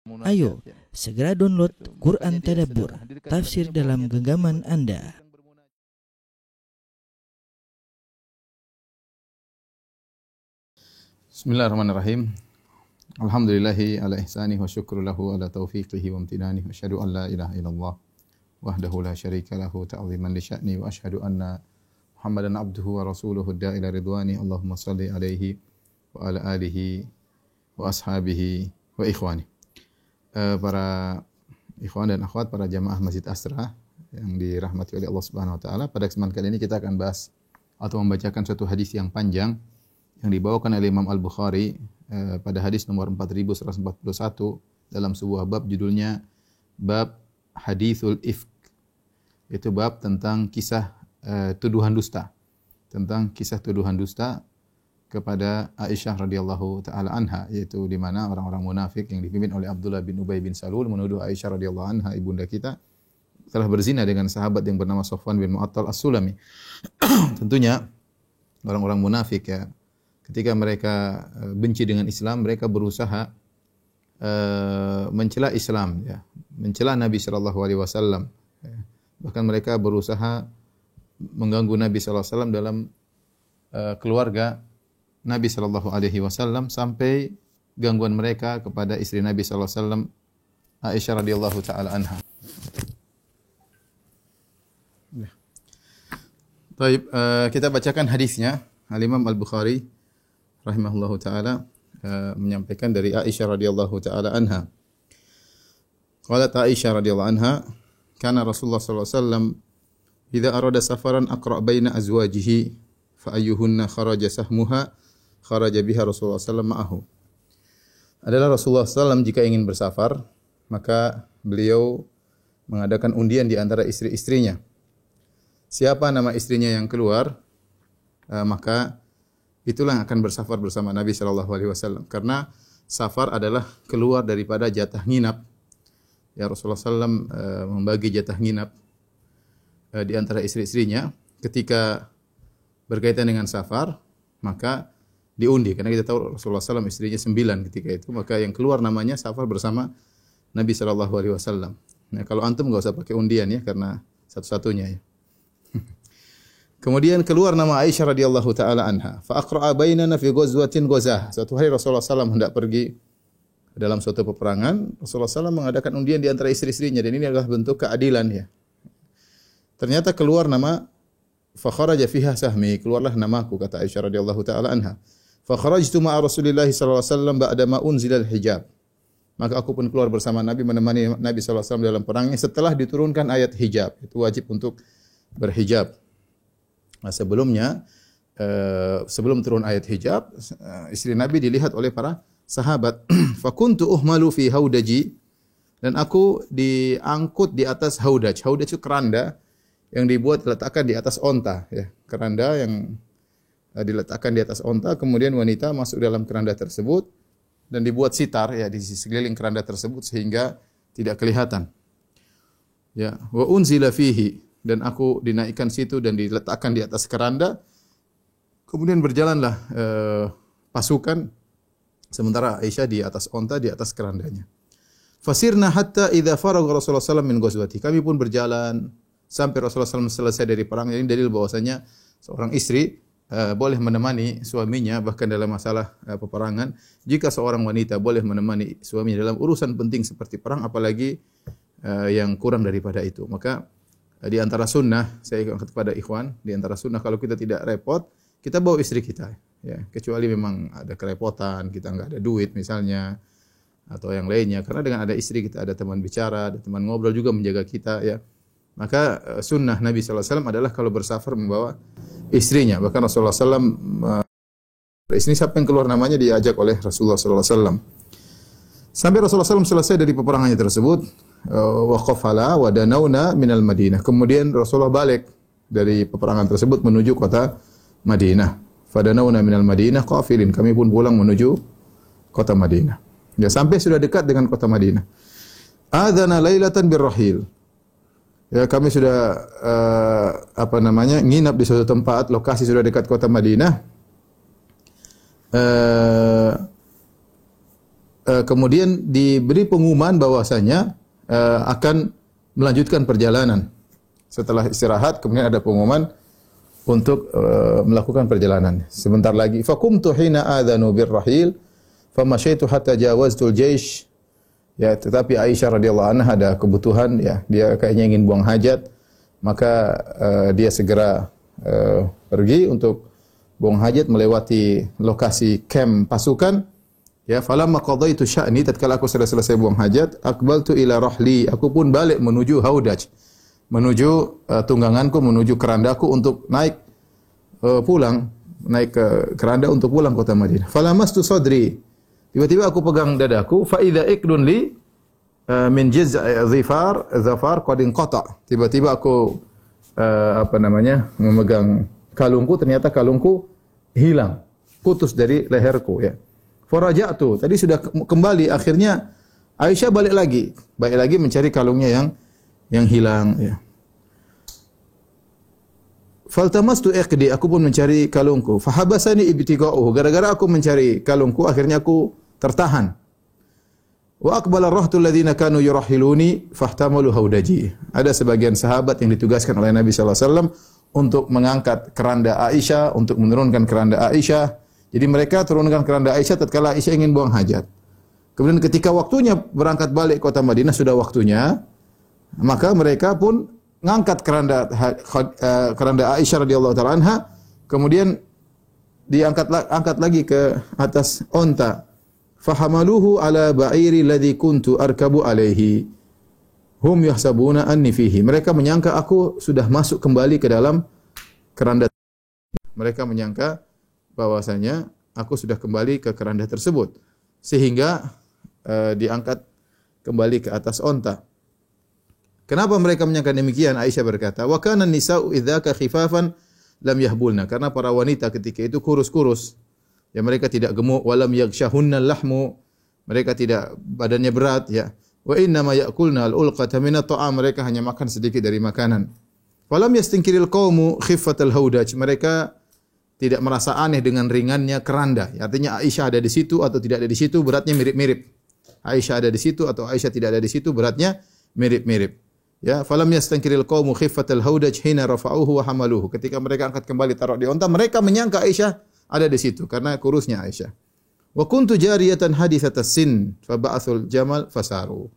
Ayo, segera download Quran Tadabbur, tafsir dalam genggaman Anda. Bismillahirrahmanirrahim. Alhamdulillahi ala ihsanih wa syukru lahu ala taufiqihi wa amtinanih. Wa asyhadu an la ilaha illallah wahdahu la syarika lahu ta'ziman li sya'ni wa asyhadu anna Muhammadan abduhu wa rasuluhu da'ila ridwani. Allahumma salli alaihi wa ala alihi wa ashabihi wa ikhwani. Para ikhwan dan akhwat, para jamaah Masjid Asra yang dirahmati oleh Allah Subhanahu wa taala, pada kesempatan kali ini kita akan bahas atau membacakan suatu hadis yang panjang yang dibawakan oleh Imam Al-Bukhari pada hadis nomor 4141 dalam sebuah bab, judulnya bab Hadithul Ifk. Itu bab tentang kisah tuduhan dusta, tentang kisah tuduhan dusta kepada Aisyah radhiyallahu taala anha, yaitu di mana orang-orang munafik yang dipimpin oleh Abdullah bin Ubay bin Salul menuduh Aisyah radhiyallahu anha, ibunda kita, telah berzina dengan sahabat yang bernama Safwan bin Mu'attal As-Sulami. Tentunya orang-orang munafik, ya, ketika mereka benci dengan Islam, mereka berusaha mencela Islam, ya, mencela Nabi sallallahu alaihi wasallam. Bahkan mereka berusaha mengganggu Nabi sallallahu alaihi wasallam dalam keluarga Nabi sallallahu alaihi wasallam, sampai gangguan mereka kepada istri Nabi sallallahu alaihi wasallam, Aisyah radhiyallahu taala anha. Baik, kita bacakan hadisnya. Al-Imam Al-Bukhari rahimahullahu taala menyampaikan dari Aisyah radhiyallahu taala anha. Qalat Aisyah radhiyallahu anha, kana Rasulullah sallallahu alaihi wasallam idza arada safaran aqra baina azwajihi fa ayyuhunna kharaja sahmuha kharaja biha Rasulullah sallallahu ma'ahu. Adalah Rasulullah sallallahu jika ingin bersafar, maka beliau mengadakan undian di antara istri-istrinya. Siapa nama istrinya yang keluar, maka itulah yang akan bersafar bersama Nabi sallallahu alaihi wasallam. Karena safar adalah keluar daripada jatah nginap. Ya, Rasulullah sallallahu membagi jatah nginap di antara istri-istrinya. Ketika berkaitan dengan safar, maka diundi, karena kita tahu Rasulullah SAW istrinya 9 ketika itu, maka yang keluar namanya safar bersama Nabi sallallahu alaihi wasallam. Nah, kalau antum enggak usah pakai undian, ya, karena satu-satunya, ya. Kemudian keluar nama Aisyah radhiyallahu taala anha. Fa aqra'a bainana fi ghazwatin ghazah. Suatu hari Rasulullah SAW hendak pergi dalam suatu peperangan, Rasulullah SAW mengadakan undian di antara istri-istrinya, dan ini adalah bentuk keadilan, ya. Ternyata keluar nama, fa kharaja fiha sahmi, keluarlah namaku, kata Aisyah radhiyallahu taala anha. Fa kharajtu ma'a Rasulillah sallallahu alaihi wasallam ba'da ma unzilal hijab. Maka aku pun keluar bersama Nabi, menemani Nabi sallallahu alaihi wasallam dalam perangnya setelah diturunkan ayat hijab. Itu wajib untuk berhijab. Nah, sebelumnya sebelum turun ayat hijab, istri Nabi dilihat oleh para sahabat. Fa kuntu uhmalu fi haudaji, dan aku diangkut di atas haudaj. Haudaj itu keranda yang dibuat diletakkan di atas onta, ya. Keranda yang diletakkan di atas onta, kemudian wanita masuk dalam keranda tersebut dan dibuat sitar, ya, di sekeliling keranda tersebut sehingga tidak kelihatan. Ya, wa unzila fihi, dan aku dinaikkan situ dan diletakkan di atas keranda. Kemudian berjalanlah pasukan sementara Aisyah di atas onta, di atas kerandanya. Fasirna hatta idza faragha Rasulullah sallallahu alaihi wasallam min ghazwati. Kami pun berjalan sampai Rasulullah SAW selesai dari perang. Ini dalil bahwasanya seorang istri boleh menemani suaminya bahkan dalam masalah peperangan. Jika seorang wanita boleh menemani suaminya dalam urusan penting seperti perang, apalagi yang kurang daripada itu. Maka di antara sunnah, saya angkat kepada ikhwan, di antara sunnah kalau kita tidak repot, kita bawa istri kita, ya. Kecuali memang ada kerepotan, kita enggak ada duit misalnya, atau yang lainnya. Karena dengan ada istri kita ada teman bicara, ada teman ngobrol juga menjaga kita, ya. Maka sunnah Nabi sallallahu alaihi wasallam adalah kalau bersafar membawa istrinya. Bahkan Rasulullah SAW, ini siapa yang keluar namanya diajak oleh Rasulullah sallallahu alaihi wasallam. Sampai Rasulullah SAW selesai dari peperangannya tersebut, waqafala wa danauna minal Madinah. Kemudian Rasulullah balik dari peperangan tersebut menuju kota Madinah. Fadanauna minal Madinah qafilin. Kami pun pulang menuju kota Madinah. Ya, sampai sudah dekat dengan kota Madinah. Adzana lailatan birrahil. Ya, kami sudah nginap di suatu tempat, lokasi sudah dekat kota Madinah. kemudian diberi pengumuman bahwasanya akan melanjutkan perjalanan. Setelah istirahat kemudian ada pengumuman untuk melakukan perjalanan. Sebentar lagi faqumtu hina adzanu birrahil famashaitu hatta jawaztul jaish. Ya, tetapi Aisyah radhiyallahu anha ada kebutuhan ya, dia kayaknya ingin buang hajat, maka dia segera pergi untuk buang hajat melewati lokasi camp pasukan. Ya, falamma qadaitu sya'ni, tatkala aku sudah selesai buang hajat, aqbaltu ila rahli, aku pun balik menuju haudaj, menuju tungganganku, menuju kerandaku untuk naik pulang, naik ke keranda untuk pulang kota Madinah. Falamastu sadri, tiba-tiba aku pegang dadaku, fa idza iqdun li min jiz'i zafar qad inqata. Tiba-tiba aku memegang kalungku, ternyata kalungku hilang, putus dari leherku ya. Faraja'tu, tadi sudah kembali, akhirnya Aisyah balik lagi mencari kalungnya yang hilang ya. Faltamastu iqdi, aku pun mencari kalungku. Fahabasani ibtiqa'uhu, gara-gara aku mencari kalungku akhirnya aku tertahan. Wa aqbala ar-rahtu alladziina kanu yurahhiluni fahtamalu haudaji. Ada sebagian sahabat yang ditugaskan oleh Nabi sallallahu alaihi wasallam untuk mengangkat keranda Aisyah, untuk menurunkan keranda Aisyah. Jadi mereka turunkan keranda Aisyah tatkala Aisyah ingin buang hajat. Kemudian ketika waktunya berangkat balik kota Madinah, sudah waktunya, maka mereka pun ngangkat keranda Aisyah radhiyallahu taala anha, kemudian angkat lagi ke atas onta. Fahamaluhu ala ba'iri alladhi kuntu arkabu alaihi. Hum yahsabuna anni fihi. Mereka menyangka aku sudah masuk kembali ke dalam keranda. Mereka menyangka bahwasanya aku sudah kembali ke keranda tersebut, sehingga diangkat kembali ke atas onta. Kenapa mereka menyangka demikian? Aisyah berkata, wa kana nisa'u idzaka khifafan lam yahbulna, karena para wanita ketika itu kurus-kurus, ya mereka tidak gemuk, walam yaghshahunna lahmu, mereka tidak badannya berat ya. Wa inna ma ya'kulna al-ulqata min at-ta'am, mereka hanya makan sedikit dari makanan. Falam yastinkiril qaumu khiffatal haudaj, mereka tidak merasa aneh dengan ringannya keranda. Artinya Aisyah ada di situ atau tidak ada di situ, beratnya mirip-mirip. Aisyah ada di situ atau Aisyah tidak ada di situ, beratnya mirip-mirip. Ya, falam yastankiril qaumu khiffatal haudaj hina rafa'uhu wa hamaluhu. Ketika mereka angkat kembali taruh di onta, mereka menyangka Aisyah ada di situ karena kurusnya Aisyah. Wa kuntu jariyatan haditsatas sin fa ba'athul jamal fasaru.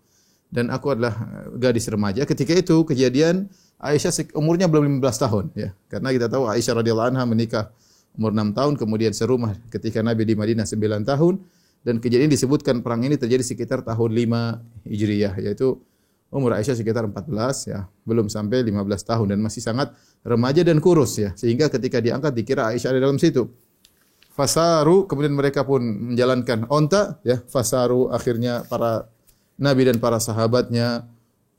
Dan aku adalah gadis remaja ketika itu kejadian Aisyah umurnya belum 15 tahun ya. Karena kita tahu Aisyah radhiyallahu anha menikah umur 6 tahun, kemudian serumah ketika Nabi di Madinah 9 tahun, dan kejadian disebutkan perang ini terjadi sekitar tahun 5 Hijriah, yaitu umur Aisyah sekitar 14 ya, belum sampai 15 tahun dan masih sangat remaja dan kurus ya, sehingga ketika diangkat dikira Aisyah ada dalam situ. Fasaru, kemudian mereka pun menjalankan onta ya, fasaru, akhirnya para Nabi dan para sahabatnya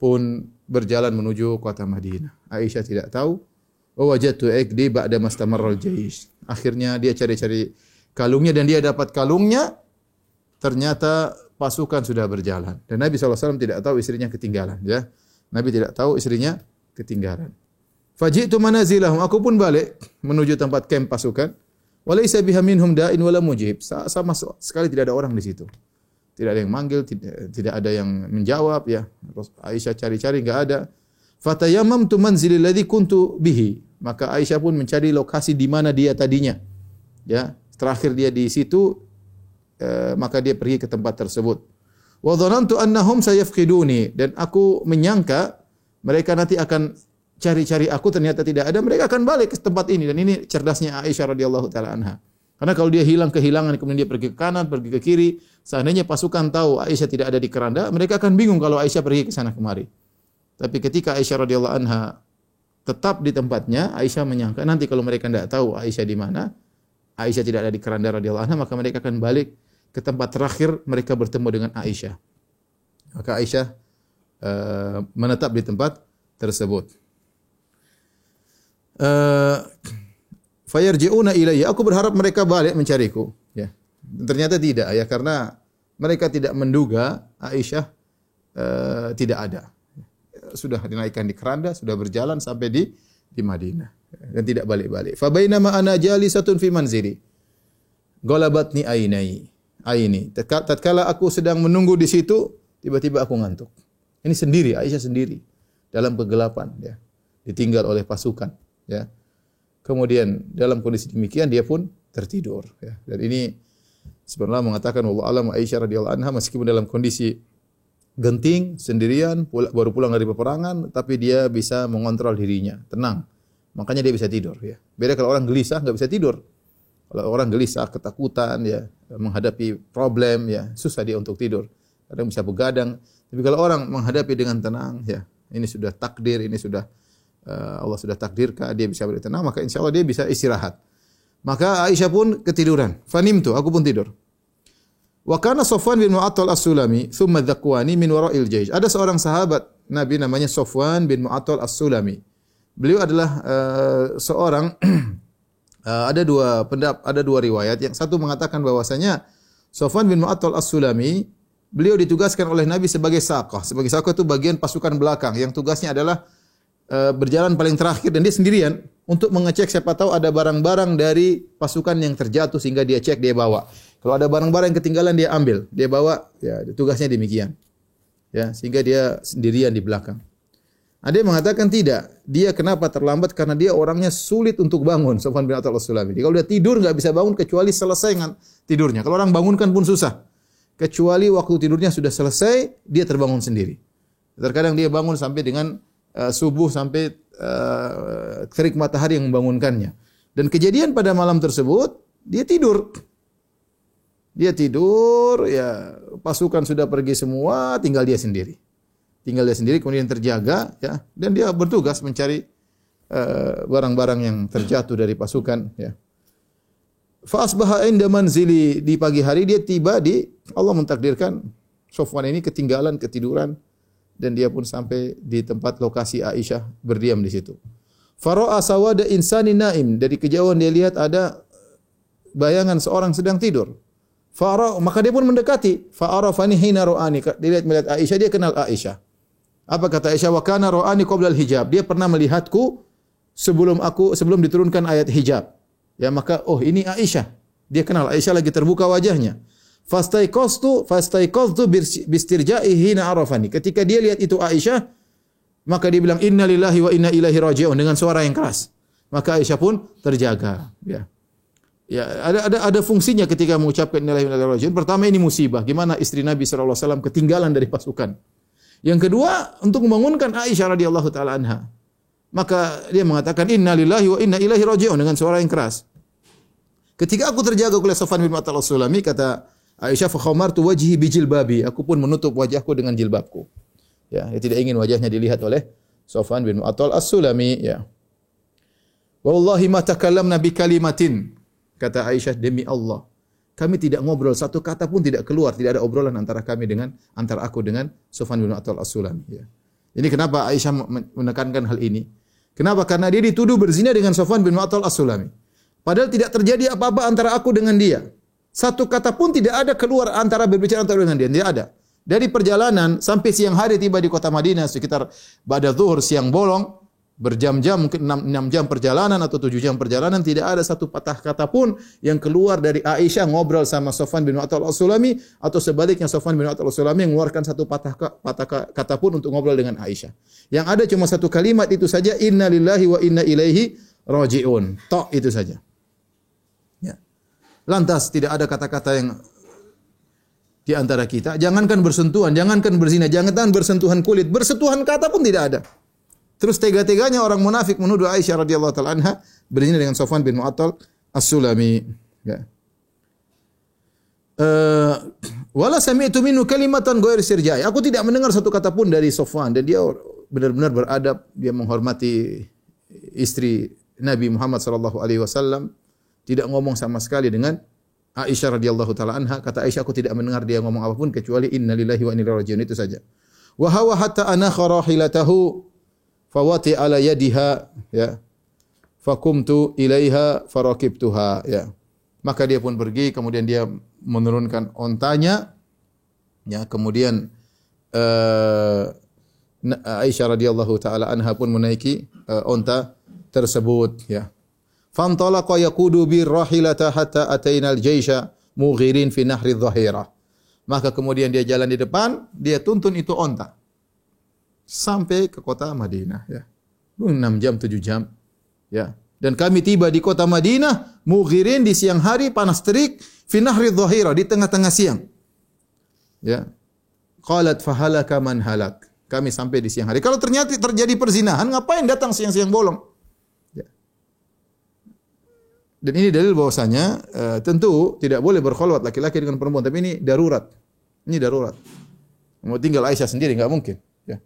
pun berjalan menuju kota Madinah. Aisyah tidak tahu. Wa wajadtu iqdi ba'da mastamarral jaish. Akhirnya dia cari-cari kalungnya dan dia dapat kalungnya. Ternyata pasukan sudah berjalan dan Nabi SAW tidak tahu istrinya ketinggalan ya. Nabi tidak tahu istrinya ketinggalan. Faji'tu manazilahum, aku pun balik menuju tempat kamp pasukan. Walaysa biha minhum da'in wala mujib. Sama sekali tidak ada orang di situ. Tidak ada yang manggil, tidak ada yang menjawab ya. Aisyah cari-cari enggak ada. Fatayammamtu manzilil ladzi kuntu bihi. Maka Aisyah pun mencari lokasi di mana dia tadinya. Ya, terakhir dia di situ, maka dia pergi ke tempat tersebut. Wa dhanantu annahum sayafqiduni, dan aku menyangka mereka nanti akan cari-cari aku, ternyata tidak ada, mereka akan balik ke tempat ini. Dan ini cerdasnya Aisyah radhiyallahu taala anha. Karena kalau dia kehilangan, kemudian dia pergi ke kanan, pergi ke kiri, seandainya pasukan tahu Aisyah tidak ada di keranda, mereka akan bingung kalau Aisyah pergi ke sana kemari. Tapi ketika Aisyah radhiyallahu anha tetap di tempatnya, Aisyah menyangka nanti kalau mereka tidak tahu Aisyah di mana, Aisyah tidak ada di keranda radhiyallahu anha, maka mereka akan balik ke tempat terakhir mereka bertemu dengan Aisyah. Maka Aisyah menetap di tempat tersebut. Fayarji'una ilayya, aku berharap mereka balik mencariku ya. Ternyata tidak ya, karena mereka tidak menduga Aisyah tidak ada. Sudah dinaikkan di keranda, sudah berjalan sampai di Madinah dan tidak balik-balik. Fa bainama ana jalisatun fi manzili ghalabatni ainai. aini. Tatkala aku sedang menunggu di situ, tiba-tiba aku ngantuk. Ini sendiri, Aisyah sendiri dalam kegelapan, ya. Ditinggal oleh pasukan, ya. Kemudian dalam kondisi demikian dia pun tertidur, ya. Dan ini sebenarnya mengatakan wallahu alam Aisyah radhiyallahu anha meskipun dalam kondisi genting sendirian baru pulang dari peperangan tapi dia bisa mengontrol dirinya, tenang. Makanya dia bisa tidur, ya. Beda kalau orang gelisah enggak bisa tidur. Kalau orang gelisah, ketakutan, ya, menghadapi problem, ya, susah dia untuk tidur. Kadang bisa begadang. Tapi kalau orang menghadapi dengan tenang, ya, ini sudah takdir, ini sudah Allah sudah takdirkan, dia bisa bertenang, maka insya Allah dia bisa istirahat. Maka Aisyah pun ketiduran. Fanimtu, aku pun tidur. Wa kana Safwan bin Mu'attal As-Sulami, thumma Dhakwani min wara'il jaysh. Ada seorang sahabat Nabi namanya Safwan bin Mu'attal As-Sulami. Beliau adalah seorang ada dua riwayat. Yang satu mengatakan bahwasanya Safwan bin Mu'attal As-Sulami beliau ditugaskan oleh Nabi sebagai saqah. Sebagai saqah itu bagian pasukan belakang yang tugasnya adalah berjalan paling terakhir dan dia sendirian untuk mengecek siapa tahu ada barang-barang dari pasukan yang terjatuh sehingga dia cek, dia bawa. Kalau ada barang-barang yang ketinggalan dia ambil, dia bawa, ya tugasnya demikian. Ya, sehingga dia sendirian di belakang. Ada yang mengatakan tidak. Dia kenapa terlambat? Karena dia orangnya sulit untuk bangun. Safwan bin Mu'attal As-Sulami. Kalau dia tidur enggak bisa bangun kecuali selesai tidurnya. Kalau orang bangunkan pun susah. Kecuali waktu tidurnya sudah selesai, dia terbangun sendiri. Terkadang dia bangun sampai dengan subuh sampai terik matahari yang membangunkannya. Dan kejadian pada malam tersebut, dia tidur. Dia tidur, ya pasukan sudah pergi semua, tinggal dia sendiri. Kemudian terjaga, ya, dan dia bertugas mencari barang-barang yang terjatuh dari pasukan, ya. Fa asbaha inda manzili, di pagi hari dia tiba di, Allah mentakdirkan Safwan ini ketinggalan, ketiduran, dan dia pun sampai di tempat lokasi Aisyah berdiam di situ. Fara'a sawada insani naim, dari kejauhan dia lihat ada bayangan seorang sedang tidur. Maka dia pun mendekati. Fa'arafani hina ra'ani, dia melihat Aisyah, dia kenal Aisyah. Apa kata Aisyah? Wa kana ra'ani qabla al-hijab. Dia pernah melihatku sebelum diturunkan ayat hijab. Ya, maka ini Aisyah. Dia kenal Aisyah, lagi terbuka wajahnya. Fastaiqaztu bistirja'i hina arafani. Ketika dia lihat itu Aisyah, maka dia bilang inna lillahi wa inna ilaihi raji'un dengan suara yang keras. Maka Aisyah pun terjaga, ya. Ya, ada fungsinya ketika mengucapkan inna lillahi wa inna ilaihi raji'un. Pertama, ini musibah, gimana istri Nabi sallallahu alaihi wasallam ketinggalan dari pasukan. Yang kedua, untuk membangunkan Aisyah radhiyallahu taala anha. Maka dia mengatakan inna lillahi wa inna ilaihi raji'un dengan suara yang keras. Ketika aku terjaga oleh Safwan bin Mu'attal As-Sulami, kata Aisyah, fa khamartu wajhi bi jilbabi, aku pun menutup wajahku dengan jilbabku. Ya, dia tidak ingin wajahnya dilihat oleh Safwan bin Mu'attal As-Sulami, ya. Wallahi ma takallamna bi kalimatin, kata Aisyah, demi Allah, kami tidak ngobrol, satu kata pun tidak keluar, tidak ada obrolan antara aku dengan Safwan bin Mu'attal As-Sulami, ya. Ini kenapa Aisyah menekankan hal ini? Kenapa? Karena dia dituduh berzina dengan Safwan bin Mu'attal As-Sulami. Padahal tidak terjadi apa-apa antara aku dengan dia. Satu kata pun tidak ada keluar berbicara dengan dia, tidak ada. Dari perjalanan sampai siang hari tiba di kota Madinah sekitar ba'da zuhur, siang bolong, berjam-jam, mungkin 6 jam perjalanan atau 7 jam perjalanan, tidak ada satu patah kata pun yang keluar dari Aisyah ngobrol sama Safwan bin Mu'attal As-Sulami, atau sebaliknya Safwan bin Mu'attal As-Sulami mengeluarkan satu patah kata pun untuk ngobrol dengan Aisyah. Yang ada cuma satu kalimat itu saja, inna lillahi wa inna ilaihi raji'un. Tok, itu saja. Ya. Lantas tidak ada kata-kata yang di antara kita. Jangankan bersentuhan, jangankan berzina, jangankan bersentuhan kulit, bersentuhan kata pun tidak ada. Terus tega-teganya orang munafik menuduh Aisyah radhiyallahu taala anha berzina dengan Safwan bin Mu'attal As-Sulami. Ya. Wala sami'tu minhu kalimatan ghairu sirja'i. Aku tidak mendengar satu kata pun dari Safwan, dan dia benar-benar beradab, dia menghormati istri Nabi Muhammad sallallahu alaihi wasallam, tidak ngomong sama sekali dengan Aisyah radhiyallahu taala anha. Kata Aisyah, aku tidak mendengar dia ngomong apapun kecuali inna lillahi wa inna ilaihi raji'un, itu saja. Wa hawa hatta anakha rahilatahu fawati ala yadiha, ya, fakumtu ilaiha farakibtuha, ya. Maka dia pun pergi, kemudian dia menurunkan ontanya, ya, kemudian Aisyah radhiyallahu taala anha pun menaiki onta tersebut, ya. Fantalaqa yaqudu bi rahilata hatta ataina al-jaysha mughirin fi nahri dhahirah. Maka kemudian dia jalan di depan, dia tuntun itu onta sampai ke kota Madinah, ya. 6 jam, 7 jam, ya. Dan kami tiba di kota Madinah mughirin di siang hari, panas terik, fi nahri dhahirah, di tengah-tengah siang. Ya. Qalat fahalaka man halak. Kami sampai di siang hari. Kalau ternyata terjadi perzinahan, ngapain datang siang-siang bolong? Ya. Dan ini dalil bahwasanya tentu tidak boleh berkholwat laki-laki dengan perempuan, tapi ini darurat. Ini darurat. Mau tinggal Aisyah sendiri enggak mungkin, ya.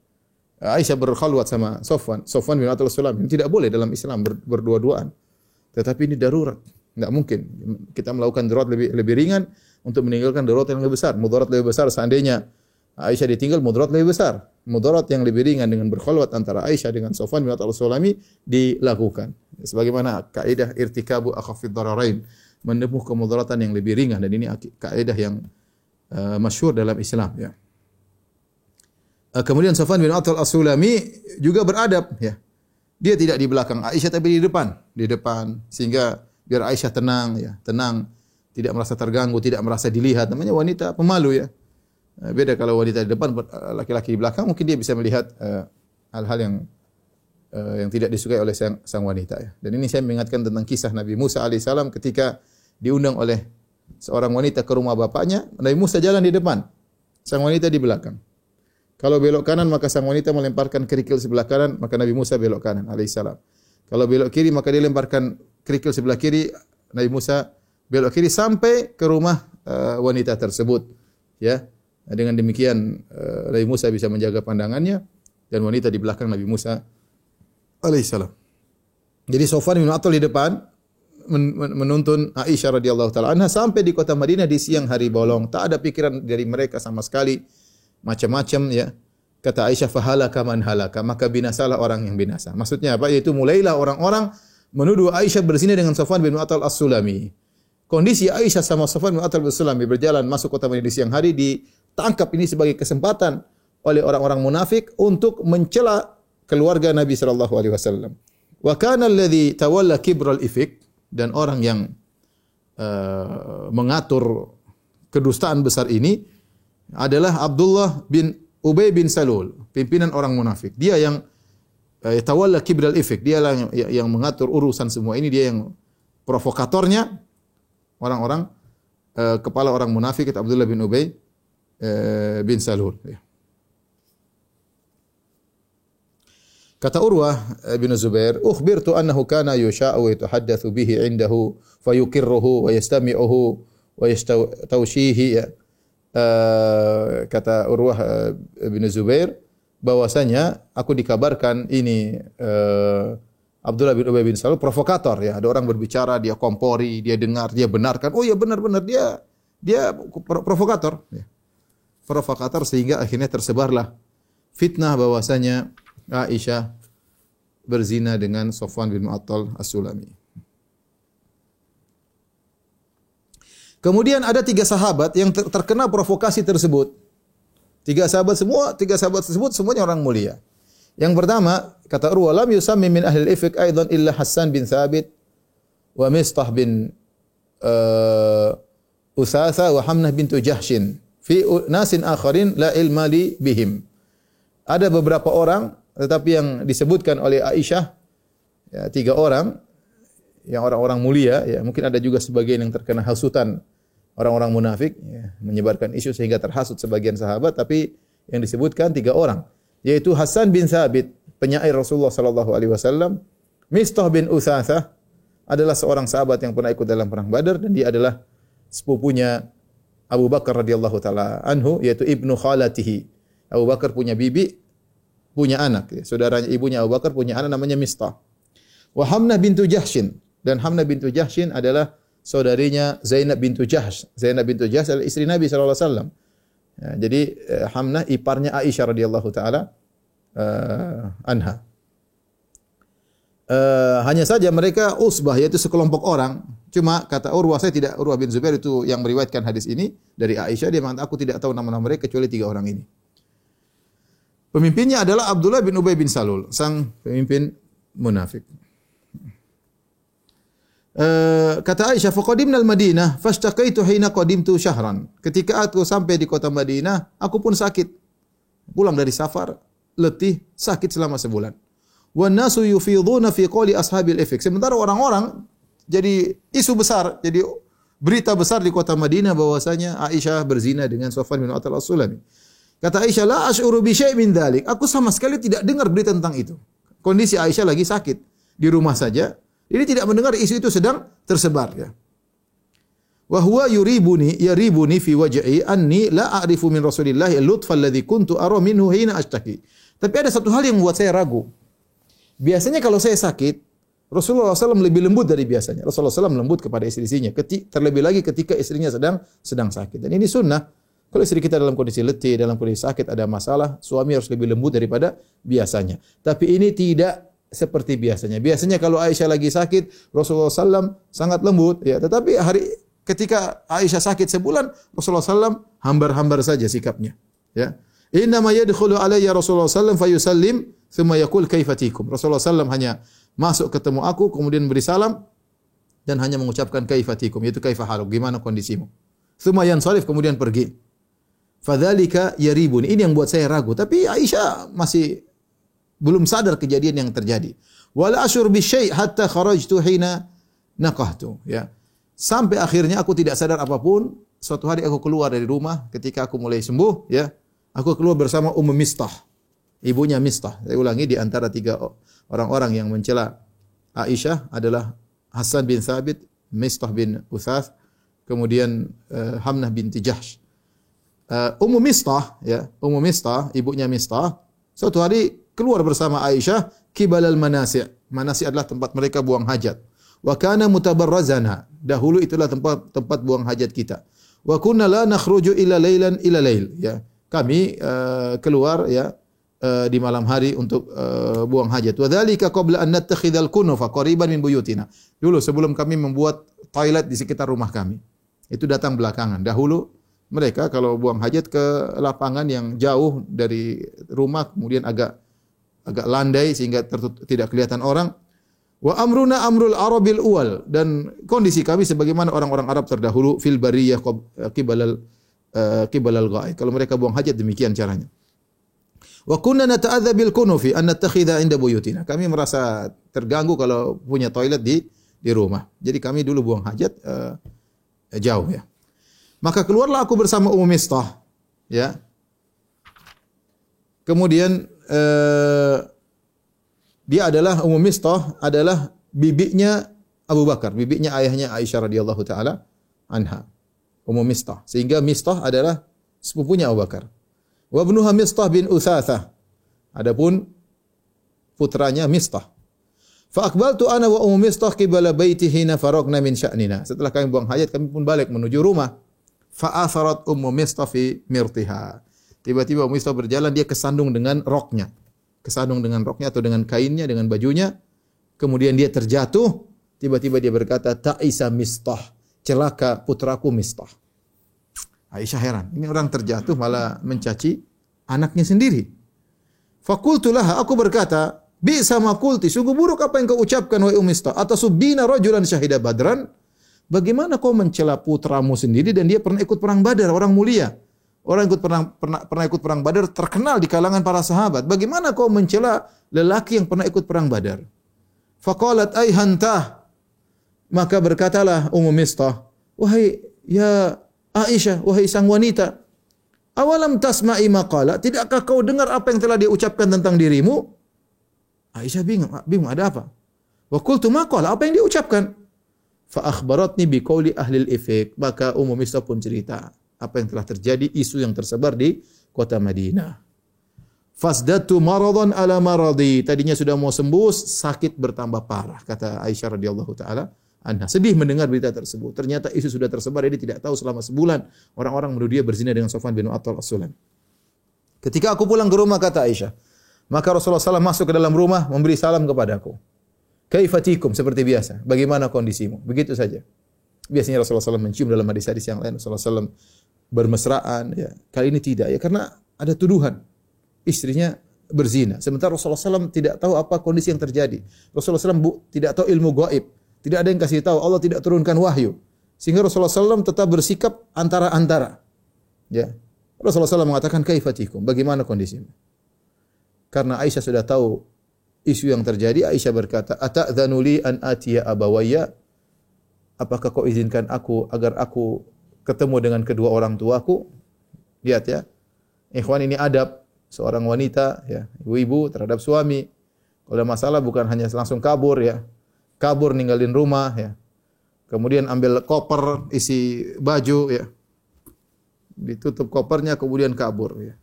Aisyah berkholwat sama Sofwan bin Attal Sulami. Tidak boleh dalam Islam berdua-duaan. Tetapi ini darurat. Enggak mungkin. Kita melakukan darurat lebih ringan untuk meninggalkan darurat yang lebih besar. Mudarat lebih besar seandainya Aisyah ditinggal, mudarat lebih besar. Mudarat yang lebih ringan dengan berkholwat antara Aisyah dengan Sofwan bin Attal Sulami dilakukan. Sebagaimana kaidah irtikabu akhafid dararain, menempuh kemudaratan yang lebih ringan, dan ini kaidah yang masyhur dalam Islam, ya. Kemudian Sofwan bin Attal As-Sulami juga beradab, ya. Dia tidak di belakang Aisyah tapi di depan sehingga biar Aisyah tenang, ya, tidak merasa terganggu, tidak merasa dilihat. Namanya wanita pemalu, ya. Beda kalau wanita di depan, laki-laki di belakang, mungkin dia bisa melihat hal-hal yang tidak disukai oleh sang wanita, ya. Dan ini saya mengingatkan tentang kisah Nabi Musa alaihissalam ketika diundang oleh seorang wanita ke rumah bapaknya. Nabi Musa jalan di depan, sang wanita di belakang. Kalau belok kanan maka sang wanita melemparkan kerikil sebelah kanan, maka Nabi Musa belok kanan alaihissalam. Kalau belok kiri maka dia lemparkan kerikil sebelah kiri, Nabi Musa belok kiri sampai ke rumah wanita tersebut, ya. Dengan demikian Nabi Musa bisa menjaga pandangannya dan wanita di belakang Nabi Musa alaihissalam. Jadi Sofwan bin Attal di depan menuntun Aisyah radhiyallahu taala anha sampai di kota Madinah di siang hari bolong. Tak ada pikiran dari mereka sama sekali, macam-macam, ya. Kata Aisyah, fahalaka man halaka, maka binasalah orang yang binasa. Maksudnya apa? Yaitu mulailah orang-orang menuduh Aisyah berzina dengan Sofwan bin Attal As-Sulami. Kondisi Aisyah sama Sofwan bin Attal As-Sulami berjalan masuk kota Madinah di siang hari, ditangkap ini sebagai kesempatan oleh orang-orang munafik untuk mencela keluarga Nabi sallallahu alaihi wasallam. Wa kana alladhi tawalla kibral ifk, dan orang yang mengatur kedustaan besar ini adalah Abdullah bin Ubay bin Salul, pimpinan orang munafik. Dia yang tawalla kibral ifk, dia yang mengatur urusan semua ini, dia yang provokatornya orang-orang kepala orang munafik itu Abdullah bin Ubay bin Salul, ya. Kata Urwah bin Zubair, ukhbirtu annahu kana yusha'u wa yatahaddatsu bihi 'indahu fayuqirruhu wa yastami'uhu wa yastawshihi. Kata Urwah bin Zubair bahwasanya aku dikabarkan ini Abdullah bin Ubay bin Salul provokator, ya. Ada orang berbicara, dia kompori, dia dengar, dia benarkan. Oh ya, benar-benar dia provokator, ya. Provokator sehingga akhirnya tersebarlah fitnah bahwasanya Aisyah berzina dengan Sofwan bin Attal As-Sulami. Kemudian ada 3 sahabat yang terkena provokasi tersebut. 3 sahabat tersebut semuanya orang mulia. Yang pertama, kata Urwa, lam yusammi min ahli al-ifk aidan illa Hassan bin Thabit wa Mistah bin Utsatsa wa Hamnah bintu Jahshin fi nasin akharin la ilma li bihim. Ada beberapa orang tetapi yang disebutkan oleh Aisyah, ya, 3 orang yang orang-orang mulia, ya. Mungkin ada juga sebagian yang terkena hasutan orang-orang munafik, ya, menyebarkan isu sehingga terhasut sebagian sahabat, tapi yang disebutkan 3 orang, yaitu Hassan bin Thabit, penyair Rasulullah sallallahu alaihi wasallam, Mistah bin Utsatsa adalah seorang sahabat yang pernah ikut dalam perang Badar dan dia adalah sepupunya Abu Bakar radhiyallahu taala anhu, yaitu ibnu khalatihi. Abu Bakar punya bibi, punya anak, ya. Saudaranya ibunya Abu Bakar punya anak namanya Mistah. Wa Hamnah bintu Jahshin, dan Hamnah bintu Jahshin adalah saudarinya Zainab bintu Jahsh. Zainab bintu Jahsh adalah istri Nabi sallallahu alaihi wasallam. Ya, jadi Hamnah iparnya Aisyah radhiyallahu taala anha. Hanya saja mereka usbah, yaitu sekelompok orang. Cuma kata Urwah, Urwah bin Zubair itu yang meriwayatkan hadis ini dari Aisyah, dia mengatakan aku tidak tahu nama-nama mereka kecuali 3 orang ini. Pemimpinnya adalah Abdullah bin Ubay bin Salul, sang pemimpin munafik. Kata Aisyah, faqadimna al-Madinah fashtaqaitu hina qadimtu syahran. Ketika aku sampai di kota Madinah, aku pun sakit. Pulang dari safar, letih, sakit selama sebulan. Wan nasu yufiduna fi qawli ashabil ifk. Sementara orang-orang jadi isu besar, jadi berita besar di kota Madinah bahwasanya Aisyah berzina dengan Safwan bin Mu'attal as-Sulami. Kata Aisyah, la asy'uru bi syai' min dzalik. Aku sama sekali tidak dengar berita tentang itu. Kondisi Aisyah lagi sakit di rumah saja. Ini tidak mendengar isu itu sedang tersebar ya. Wa huwa yaribuni fi waj'i anni la a'rifu min Rasulillah al-lutfa alladhi kuntu ara minhu hina ashtaki. Tapi ada satu hal yang membuat saya ragu. Biasanya kalau saya sakit, Rasulullah SAW lebih lembut dari biasanya. Rasulullah SAW lembut kepada istri-istrinya. Terlebih lagi ketika istrinya sedang sakit. Dan ini sunnah. Kalau istri kita dalam kondisi letih, dalam kondisi sakit, ada masalah, suami harus lebih lembut daripada biasanya. Tapi ini tidak seperti biasanya. Biasanya kalau Aisyah lagi sakit, Rasulullah SAW sangat lembut. Ya, tetapi ketika Aisyah sakit sebulan, Rasulullah SAW hambar-hambar saja sikapnya. Ya. Innama yadkhulu alayya Rasulullah SAW fayusallim thumma yaqul kaifatikum. Rasulullah SAW hanya masuk ketemu aku, kemudian beri salam dan hanya mengucapkan kaifatikum, yaitu kaifahaluk, gimana kondisimu. Thumma yansarif, kemudian pergi. Fadzalika yaribun. Ini yang buat saya ragu. Tapi Aisyah masih belum sadar kejadian yang terjadi. Wala asyur bi syai' hatta kharajtu hina naqahtu, ya. Sampai akhirnya aku tidak sadar apapun. Suatu hari aku keluar dari rumah ketika aku mulai sembuh, ya. Aku keluar bersama Ummu Mistah, ibunya Mistah. Saya ulangi, di antara 3 orang-orang yang mencela Aisyah adalah Hasan bin Thabit, Mistah bin Uthath, kemudian Hamnah binti Jahsh. Ummu Mistah, ya, Ummu Mistah, ibunya Mistah, suatu hari keluar bersama Aisyah kibalal manasi'. Manasi' adalah tempat mereka buang hajat. Wa kana mutabarrazana. Dahulu itulah tempat buang hajat kita. Wa kunna la nakhruju illa lailan ila lail, ya. Kami keluar, ya, di malam hari untuk buang hajat. Wa dzalika qabla an nattakhidhal kunufa qariban min buyutina. Dulu sebelum kami membuat toilet di sekitar rumah kami. Itu datang belakangan. Dahulu mereka kalau buang hajat ke lapangan yang jauh dari rumah, kemudian agak landai sehingga tidak kelihatan orang. Wa amruna amrul arabil uwal, dan kondisi kami sebagaimana orang-orang Arab terdahulu, fil bariyah qibalal ghaid. Kalau mereka buang hajat demikian caranya. Wa kunna nata'adza bil kunufi an nattakhidha 'inda buyutina. Kami merasa terganggu kalau punya toilet di rumah. Jadi kami dulu buang hajat jauh, ya. Maka keluarlah aku bersama Ummu Mistah, ya. Kemudian Ummu Mistah adalah bibinya Abu Bakar, bibinya ayahnya Aisyah radhiyallahu taala anha. Ummu Mistah, sehingga Mistah adalah sepupunya Abu Bakar. Wa ibnuha Mistah bin Utsatsah. Adapun putranya Mistah. Fa aqbaltu ana wa Ummu Mistah qibala baitihi faragna min sya'nina. Setelah kami buang hajat, kami pun balik menuju rumah. Fa'atharat Ummu Mistah fi mirtiha. Tiba-tiba Ummu Mistah berjalan, dia kesandung dengan roknya. Kesandung dengan roknya atau dengan kainnya, dengan bajunya. Kemudian dia terjatuh. Tiba-tiba dia berkata, ta'isa Mistah. Celaka putraku Mistah. Aisyah heran. Ini orang terjatuh malah mencaci anaknya sendiri. Fakultu laha, aku berkata, bi'sa ma qulti, sungguh buruk apa yang kau ucapkan wahai Ummu Mistah. Atasubina rajulan syahida badran. Bagaimana kau mencela putramu sendiri dan dia pernah ikut perang Badar, orang mulia. Orang pernah ikut perang Badar, terkenal di kalangan para sahabat. Bagaimana kau mencela lelaki yang pernah ikut perang Badar? Faqalat ay hantah. Maka berkatalah Ummu Mistah, wahai ya Aisyah, wahai sang wanita, awalam tasma'i maqala? Tidakkah kau dengar apa yang telah dia ucapkan tentang dirimu? Aisyah bingung, ada apa? Wa qultu maqala, apa yang dia ucapkan? Fa akhbaratni bi qauli ahli al-ifk. Maka Ummu Mistah pun cerita apa yang telah terjadi, isu yang tersebar di kota Madinah. Fasdatu maradan ala maradi. Tadinya sudah mau sembuh, sakit bertambah parah, kata Aisyah radhiyallahu taala anha. Sedih mendengar berita tersebut. Ternyata isu sudah tersebar, dia tidak tahu selama sebulan orang-orang menuduh dia berzina dengan Safwan bin Mu'attal as-Sulami. Ketika aku pulang ke rumah, kata Aisyah, maka Rasulullah SAW masuk ke dalam rumah, memberi salam kepadaku. Kaifatikum, seperti biasa. Bagaimana kondisimu? Begitu saja. Biasanya Rasulullah SAW mencium, dalam hadis-hadis yang lain Rasulullah SAW bermesraan. Ya. Kali ini tidak, ya, karena ada tuduhan istrinya berzina. Sementara Rasulullah SAW tidak tahu apa kondisi yang terjadi. Rasulullah SAW tidak tahu ilmu gaib. Tidak ada yang kasih tahu, Allah tidak turunkan wahyu. Sehingga Rasulullah SAW tetap bersikap antara-antara. Ya. Rasulullah SAW mengatakan, kaifatikum, bagaimana kondisimu? Karena Aisyah sudah tahu isu yang terjadi, Aisyah berkata, ata'dhanu li an atiya abawayya? Apakah kau izinkan aku agar aku ketemu dengan kedua orang tuaku? Lihat ya. Ikhwan, ini adab seorang wanita, ya, ibu-ibu terhadap suami. Kalau ada masalah bukan hanya langsung kabur ya. Kabur ninggalin rumah ya. Kemudian ambil koper isi baju ya. Ditutup kopernya kemudian kabur ya.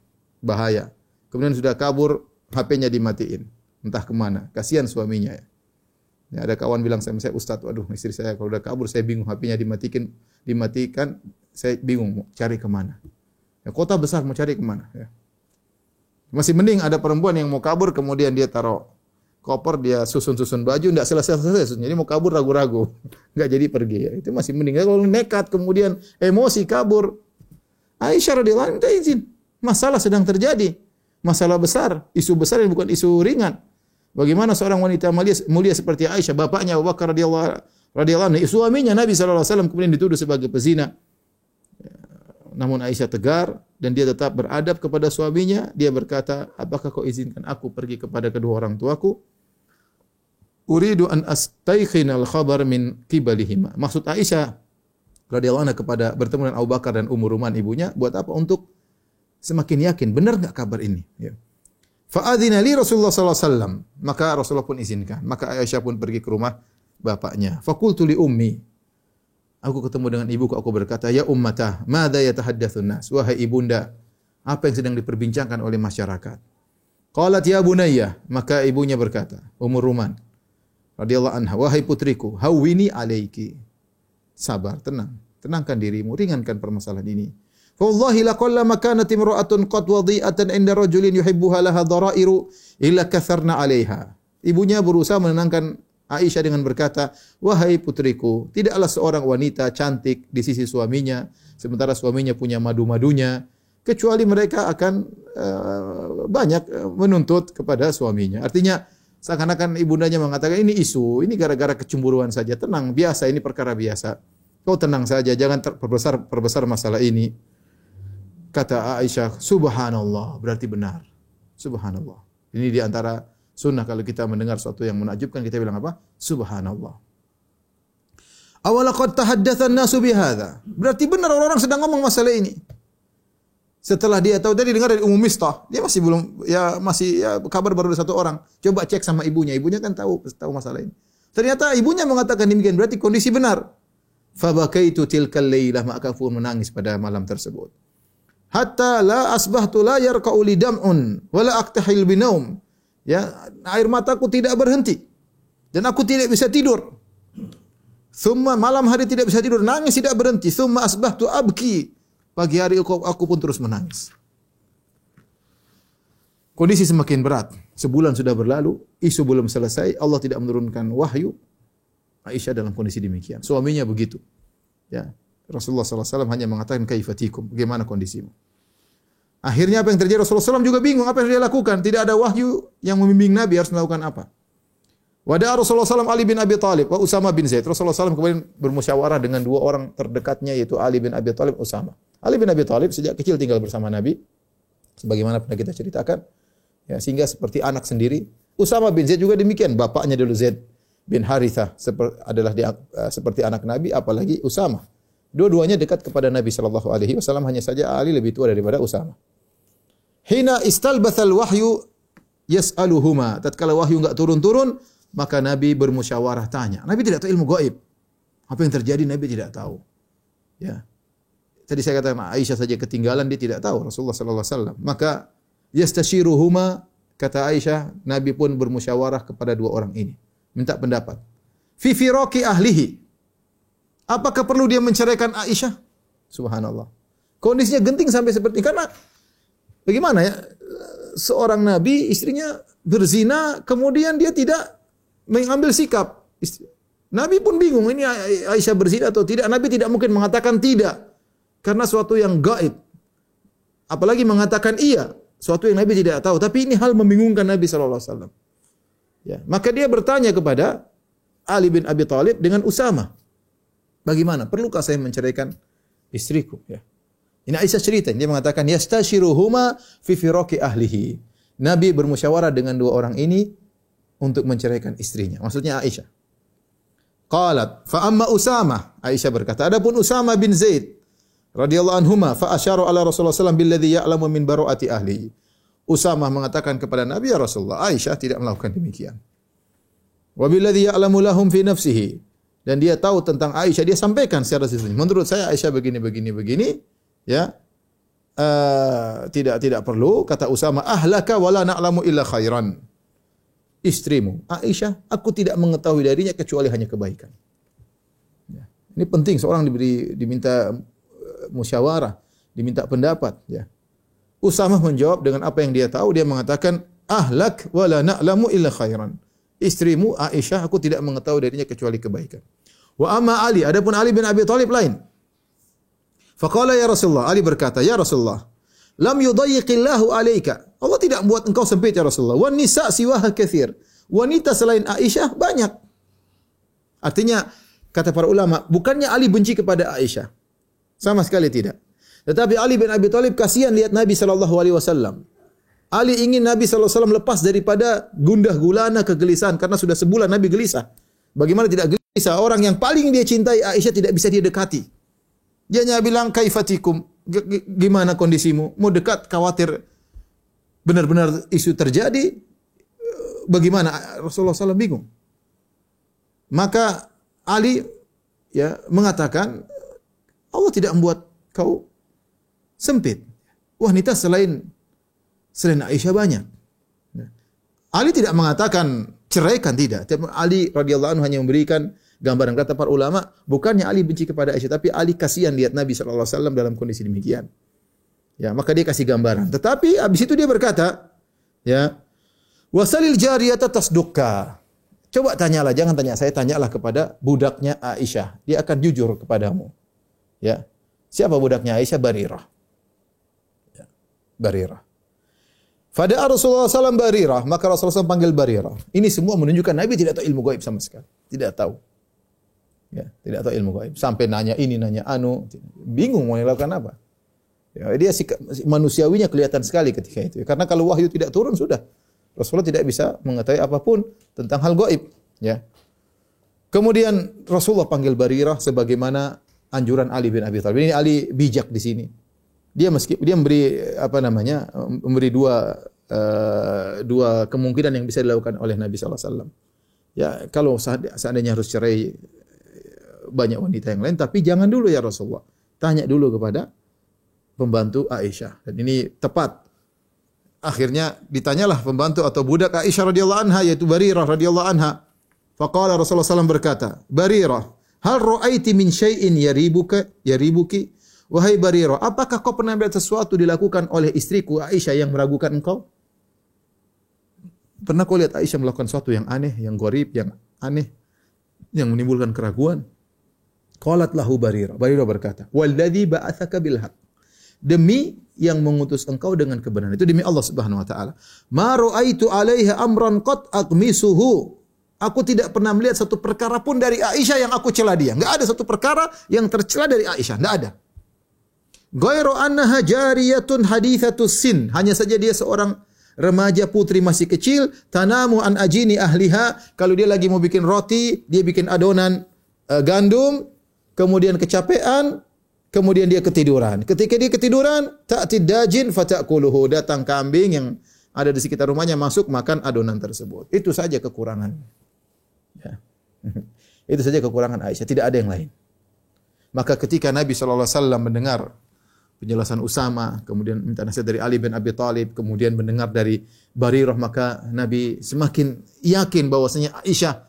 Bahaya. Kemudian sudah kabur, HP-nya dimatiin. Entah kemana. Kasihan suaminya ya. Ya, ada kawan bilang sama saya, Ustaz, waduh istri saya kalau udah kabur saya bingung, HP-nya dimatikan, saya bingung mau cari kemana. Ya, kota besar mau cari kemana ya. Masih mending ada perempuan yang mau kabur kemudian dia taruh koper, dia susun-susun baju, enggak selesai. Jadi mau kabur ragu-ragu. Enggak jadi pergi ya. Itu masih mending. Kalau nekat kemudian emosi kabur. Aisyah radhiyallahu anha minta izin. Masalah sedang terjadi. Masalah besar, isu besar yang bukan isu ringan. Bagaimana seorang wanita mulia seperti Aisyah, bapaknya Abu Bakar radhiyallahu anhu, suaminya Nabi sallallahu alaihi wasallam kemudian dituduh sebagai pezina. Namun Aisyah tegar dan dia tetap beradab kepada suaminya. Dia berkata, apakah kau izinkan aku pergi kepada kedua orang tuaku? Uridu an astaykhina al-khabar min qibalihima. Maksud Aisyah radhiyallahu anha kepada bertemu dengan Abu Bakar dan Ummu Ruman ibunya, buat apa? Untuk semakin yakin, benar enggak kabar ini? Ya. Fa'adzina li Rasulullah sallallahu alaihi wasallam. Maka Rasulullah pun izinkan. Maka Aisyah pun pergi ke rumah bapaknya. Faqultu li ummi. Aku ketemu dengan ibuku, aku berkata, ya ummatah, madza yatahaddatsun nas? Wahai ibunda, apa yang sedang diperbincangkan oleh masyarakat? Qalat ya bunayya, maka ibunya berkata, Ummu Ruman radhiyallahu anha, wahai putriku, hawwini alayki. Sabar, tenangkan dirimu, ringankan permasalahan ini. Fa wallahi laqallama kanat imra'atun qad wadi'atan 'inda rajulin yuhibbuha laha dhara'iru illa katharna 'alayha. Ibunya berusaha menenangkan Aisyah dengan berkata, wahai putriku, tidaklah seorang wanita cantik di sisi suaminya, sementara suaminya punya madu-madunya, kecuali mereka akan banyak menuntut kepada suaminya. Artinya, seakan-akan ibundanya mengatakan, ini isu, ini gara-gara kecemburuan saja. Tenang, biasa, ini perkara biasa. Kau tenang saja, jangan perbesar masalah ini. Kata Aisyah, subhanallah, berarti benar. Subhanallah. Ini di antara sunnah kalau kita mendengar sesuatu yang menakjubkan, kita bilang apa? Subhanallah. Awalaqad tahaddatsa an-nasu bihadza. Berarti benar orang-orang sedang ngomong masalah ini. Setelah dia tahu, tadi dengar dari Ummu Mistah, dia masih belum, kabar baru dari satu orang. Coba cek sama ibunya. Ibunya kan tahu masalah ini. Ternyata ibunya mengatakan demikian, berarti kondisi benar. Fabakaitu tilkal lailah, maka aku menangis pada malam tersebut. Hatta la asbahtu la yarqa'u li dam'un wa la aktahil binaum. Ya, air mataku tidak berhenti dan aku tidak bisa tidur. Summa malam hari tidak bisa tidur, nangis tidak berhenti. Summa asbahtu abki. Pagi hari aku pun terus menangis. Kondisi semakin berat. Sebulan sudah berlalu, isu belum selesai, Allah tidak menurunkan wahyu. Aisyah dalam kondisi demikian. Suaminya begitu. Ya, Rasulullah SAW hanya mengatakan kaifatikum, bagaimana kondisimu? Akhirnya apa yang terjadi? Rasulullah SAW juga bingung apa yang dia lakukan. Tidak ada wahyu yang membimbing Nabi harus melakukan apa. Wada'a Rasulullah SAW Ali bin Abi Thalib wa Usama bin Zaid. Rasulullah SAW kemudian bermusyawarah dengan dua orang terdekatnya, yaitu Ali bin Abi Thalib, Usama. Ali bin Abi Thalib sejak kecil tinggal bersama Nabi, sebagaimana pernah kita ceritakan, ya, sehingga seperti anak sendiri. Usama bin Zaid juga demikian. Bapaknya dulu Zaid bin Harithah adalah seperti anak Nabi, apalagi Usama. Dua-duanya dekat kepada Nabi sallallahu alaihi wasallam, hanya saja Ali lebih tua daripada Usama. Hina istalbathal wahyu yas'aluhuma. Tatkala wahyu enggak turun-turun, maka Nabi bermusyawarah tanya. Nabi tidak tahu ilmu gaib. Apa yang terjadi Nabi tidak tahu. Ya. Tadi saya katakan Aisyah saja ketinggalan, dia tidak tahu Rasulullah sallallahu alaihi wasallam. Maka yastashiruhuma, kata Aisyah, Nabi pun bermusyawarah kepada dua orang ini, minta pendapat. Fi firaqi ahlihi. Apakah perlu dia menceraikan Aisyah? Subhanallah. Kondisinya genting sampai seperti ini. Karena bagaimana ya? Seorang Nabi, istrinya berzina, kemudian dia tidak mengambil sikap. Nabi pun bingung, ini Aisyah berzina atau tidak. Nabi tidak mungkin mengatakan tidak. Karena suatu yang gaib. Apalagi mengatakan iya. Suatu yang Nabi tidak tahu. Tapi ini hal membingungkan Nabi SAW. Ya. Maka dia bertanya kepada Ali bin Abi Thalib dengan Usama. Bagaimana? Perlukah saya menceraikan istriku? Ya. Ini Aisyah cerita, dia mengatakan yastashiruhuma fi firaqi ahlihi. Nabi bermusyawarah dengan dua orang ini untuk menceraikan istrinya. Maksudnya Aisyah. Qalat, fa amma Usama, Aisyah berkata, adapun Usama bin Zaid radhiyallahu anhuma fa asyaru ala Rasulullah sallallahu alaihi wasallam billadzi ya'lamu min baru'ati ahlihi. Usama mengatakan kepada Nabi, ya Rasulullah, Aisyah tidak melakukan demikian. Wa billadzi ya'lamu lahum fi nafsihi, dan dia tahu tentang Aisyah, dia sampaikan secara sesungguhnya. Menurut saya Aisyah begini, ya. Tidak perlu, kata Usama, ahlaka wala na'lamu illa khairan. Istrimu Aisyah, aku tidak mengetahui darinya kecuali hanya kebaikan. Ya. Ini penting, seorang diminta musyawarah, diminta pendapat, ya. Usama menjawab dengan apa yang dia tahu. Dia mengatakan, ahlak wala na'lamu illa khairan. Istrimu Aisyah, aku tidak mengetahui darinya kecuali kebaikan. Wa amma Ali, adapun Ali bin Abi Thalib lain. Faqala ya Rasulullah, Ali berkata, ya Rasulullah, lam yudayyiqillahu alaika. Allah tidak membuat engkau sempit ya Rasulullah. Wan nisa siwaha katsir. Wanita selain Aisyah banyak. Artinya, kata para ulama, bukannya Ali benci kepada Aisyah. Sama sekali tidak. Tetapi Ali bin Abi Thalib kasihan lihat Nabi SAW. Ali ingin Nabi SAW lepas daripada gundah gulana kegelisahan. Karena sudah sebulan Nabi gelisah. Bagaimana tidak gelisah? Orang yang paling dia cintai Aisyah tidak bisa dia dekati. Dia hanya bilang, kaifatikum, gimana kondisimu? Mau dekat, khawatir benar-benar isu terjadi. Bagaimana? Rasulullah SAW bingung. Maka Ali ya mengatakan, Allah tidak membuat kau sempit. Wanita selain Aisyah banyak. Ali tidak mengatakan ceraikan, tidak. Ali radhiyallahu anhu hanya memberikan gambaran. Kata para ulama, bukannya Ali benci kepada Aisyah, tapi Ali kasihan lihat Nabi SAW dalam kondisi demikian. Ya, maka dia kasih gambaran. Tetapi habis itu dia berkata, ya, wasalil jariyata tasdukka. Coba tanyalah, jangan tanya saya, tanyalah kepada budaknya Aisyah. Dia akan jujur kepadamu. Ya. Siapa budaknya Aisyah? Barirah. Ya. Barirah. Fada'a Rasulullah SAW Barirah, maka Rasulullah SAW panggil Barirah. Ini semua menunjukkan Nabi tidak tahu ilmu gaib sama sekali. Tidak tahu. Ya, tidak tahu ilmu gaib. Sampai nanya ini, nanya anu, bingung mau melakukan apa. Ya, dia manusiawinya kelihatan sekali ketika itu. Karena kalau wahyu tidak turun sudah. Rasulullah tidak bisa mengetahui apapun tentang hal gaib. Ya. Kemudian Rasulullah panggil Barirah sebagaimana anjuran Ali bin Abi Thalib. Ini Ali bijak di sini. Dia memberi memberi dua kemungkinan yang bisa dilakukan oleh Nabi SAW. Ya, kalau seandainya harus cerai banyak wanita yang lain, tapi jangan dulu ya Rasulullah. Tanya dulu kepada pembantu Aisyah. Dan ini tepat. Akhirnya ditanyalah pembantu atau budak Aisyah radhiyallahu anha, yaitu Barirah radhiyallahu anha. Faqala Rasulullah SAW berkata, Barirah, hal ra'aiti min syai'in yaribuki? Wahai Barirah, apakah kau pernah melihat sesuatu dilakukan oleh istriku Aisyah yang meragukan engkau? Pernah kau lihat Aisyah melakukan sesuatu yang aneh, yang gharib, yang aneh, yang menimbulkan keraguan? Qalat lahu Barirah. Barirah berkata, walladzi ba'atsaka bil haqq. Demi yang mengutus engkau dengan kebenaran. Itu demi Allah Subhanahu wa taala. Ma ra'aitu 'alaiha amran qad aqmisuhu. Aku tidak pernah melihat satu perkara pun dari Aisyah yang aku cela dia. Enggak ada satu perkara yang tercela dari Aisyah, enggak ada. Ghairu annaha jariyatun hadithatus sin. Hanya saja dia seorang remaja putri masih kecil, tanamu an ajini ahliha. Kalau dia lagi mau bikin roti, dia bikin adonan gandum, kemudian kecapean, kemudian dia ketiduran. Ketika dia ketiduran, ta'tid dajin fata'kuluhu. Datang kambing yang ada di sekitar rumahnya masuk makan adonan tersebut. Itu saja kekurangan. Ya. Itu saja kekurangan Aisyah, tidak ada yang lain. Maka ketika Nabi SAW mendengar penjelasan Usama, kemudian minta nasihat dari Ali bin Abi Thalib, kemudian mendengar dari Barirah, maka Nabi semakin yakin bahwasanya Aisyah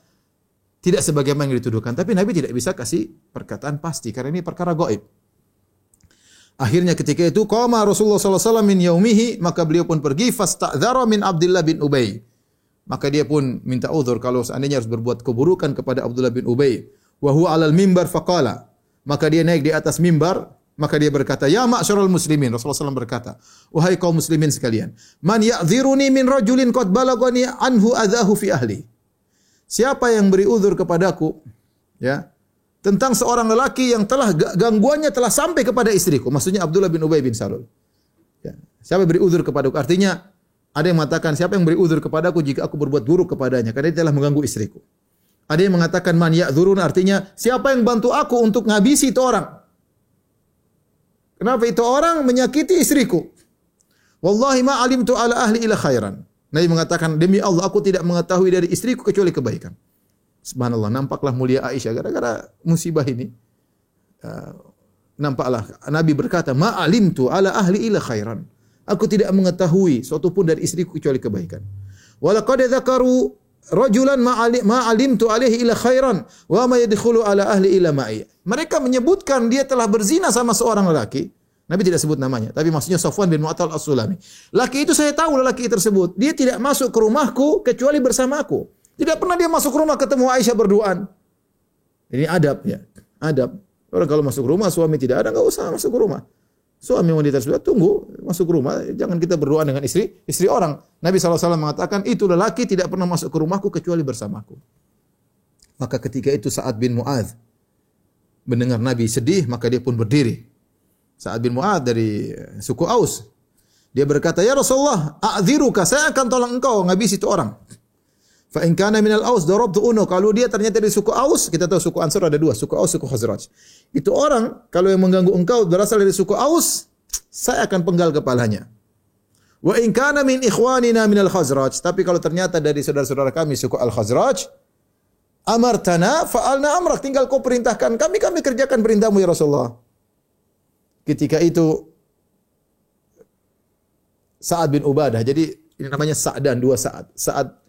tidak sebagaimana yang dituduhkan. Tapi Nabi tidak bisa kasih perkataan pasti karena ini perkara gaib. Akhirnya ketika itu qama Rasulullah sallallahu alaihi wasallam min yaumihi, maka beliau pun pergi fasta'dzara min Abdullah bin Ubay. Maka dia pun minta uzur kalau seandainya harus berbuat keburukan kepada Abdullah bin Ubay. Wa huwa 'alal mimbar faqala. Maka dia naik di atas mimbar, maka dia berkata, "Ya ma'syarul muslimin." Rasulullah SAW berkata, "Wahai kaum muslimin sekalian, man ya'dziruni min rajulin qad balagani anhu adzahu fi ahli." siapa yang beri uzur kepadaku, ya, tentang seorang lelaki yang telah gangguannya telah sampai kepada istriku. Maksudnya Abdullah bin Ubay bin Salul. Ya. Siapa yang beri uzur kepadaku? Artinya ada yang mengatakan siapa yang beri uzur kepadaku jika aku berbuat buruk kepadanya karena dia telah mengganggu istriku. Ada yang mengatakan man ya'dzurun, artinya siapa yang bantu aku untuk ngabisi itu orang. Kenapa itu orang menyakiti istriku? Wallahi ma alimtu ala ahli ila khairan. Nabi mengatakan, demi Allah aku tidak mengetahui dari istriku kecuali kebaikan. Subhanallah, nampaklah mulia Aisyah gara-gara musibah ini. Nampaklah Nabi berkata, ma alimtu ala ahli ila khairan. Aku tidak mengetahui suatu pun dari istriku kecuali kebaikan. Walaqad dzakaru rajulan ma alimtu alaihi ila khairan wa ma yadkhulu ala ahli ila ma'i. Mereka menyebutkan dia telah berzina sama seorang lelaki. Nabi tidak sebut namanya, tapi maksudnya Safwan bin Mu'attal As-Sulami. Laki itu saya tahu lelaki tersebut. Dia tidak masuk ke rumahku kecuali bersamaku. Tidak pernah dia masuk rumah ketemu Aisyah berduaan. Ini adab ya. Adab. Orang kalau masuk rumah suami tidak ada, enggak usah masuk ke rumah. Suami wanita tersebut tunggu masuk rumah, jangan kita berduaan dengan istri orang. Nabi SAW mengatakan itu lelaki tidak pernah masuk ke rumahku kecuali bersamaku. Maka ketika itu Sa'ad bin Mu'adz mendengar Nabi sedih, maka dia pun berdiri. Sa'ad bin Mu'adz dari suku Aus. Dia berkata, "Ya Rasulullah, a'dziruka, saya akan tolong engkau ngabisi itu orang." Fa in kana minal Aus darabtu unuq. Kalau dia ternyata dari suku Aus, kita tahu suku Ansar ada dua, suku Aus, suku Khazraj. Itu orang kalau yang mengganggu engkau berasal dari suku Aus, saya akan penggal kepalanya. Wa in kana min ikhwanina minal Khazraj, tapi kalau ternyata dari saudara-saudara kami suku Al-Khazraj, amartana fa'alna amrak, tinggal kau perintahkan kami kerjakan perintahmu ya Rasulullah. Ketika itu Sa'ad bin Ubadah, jadi ini namanya Sa'dan, dua Sa'ad. Sa'ad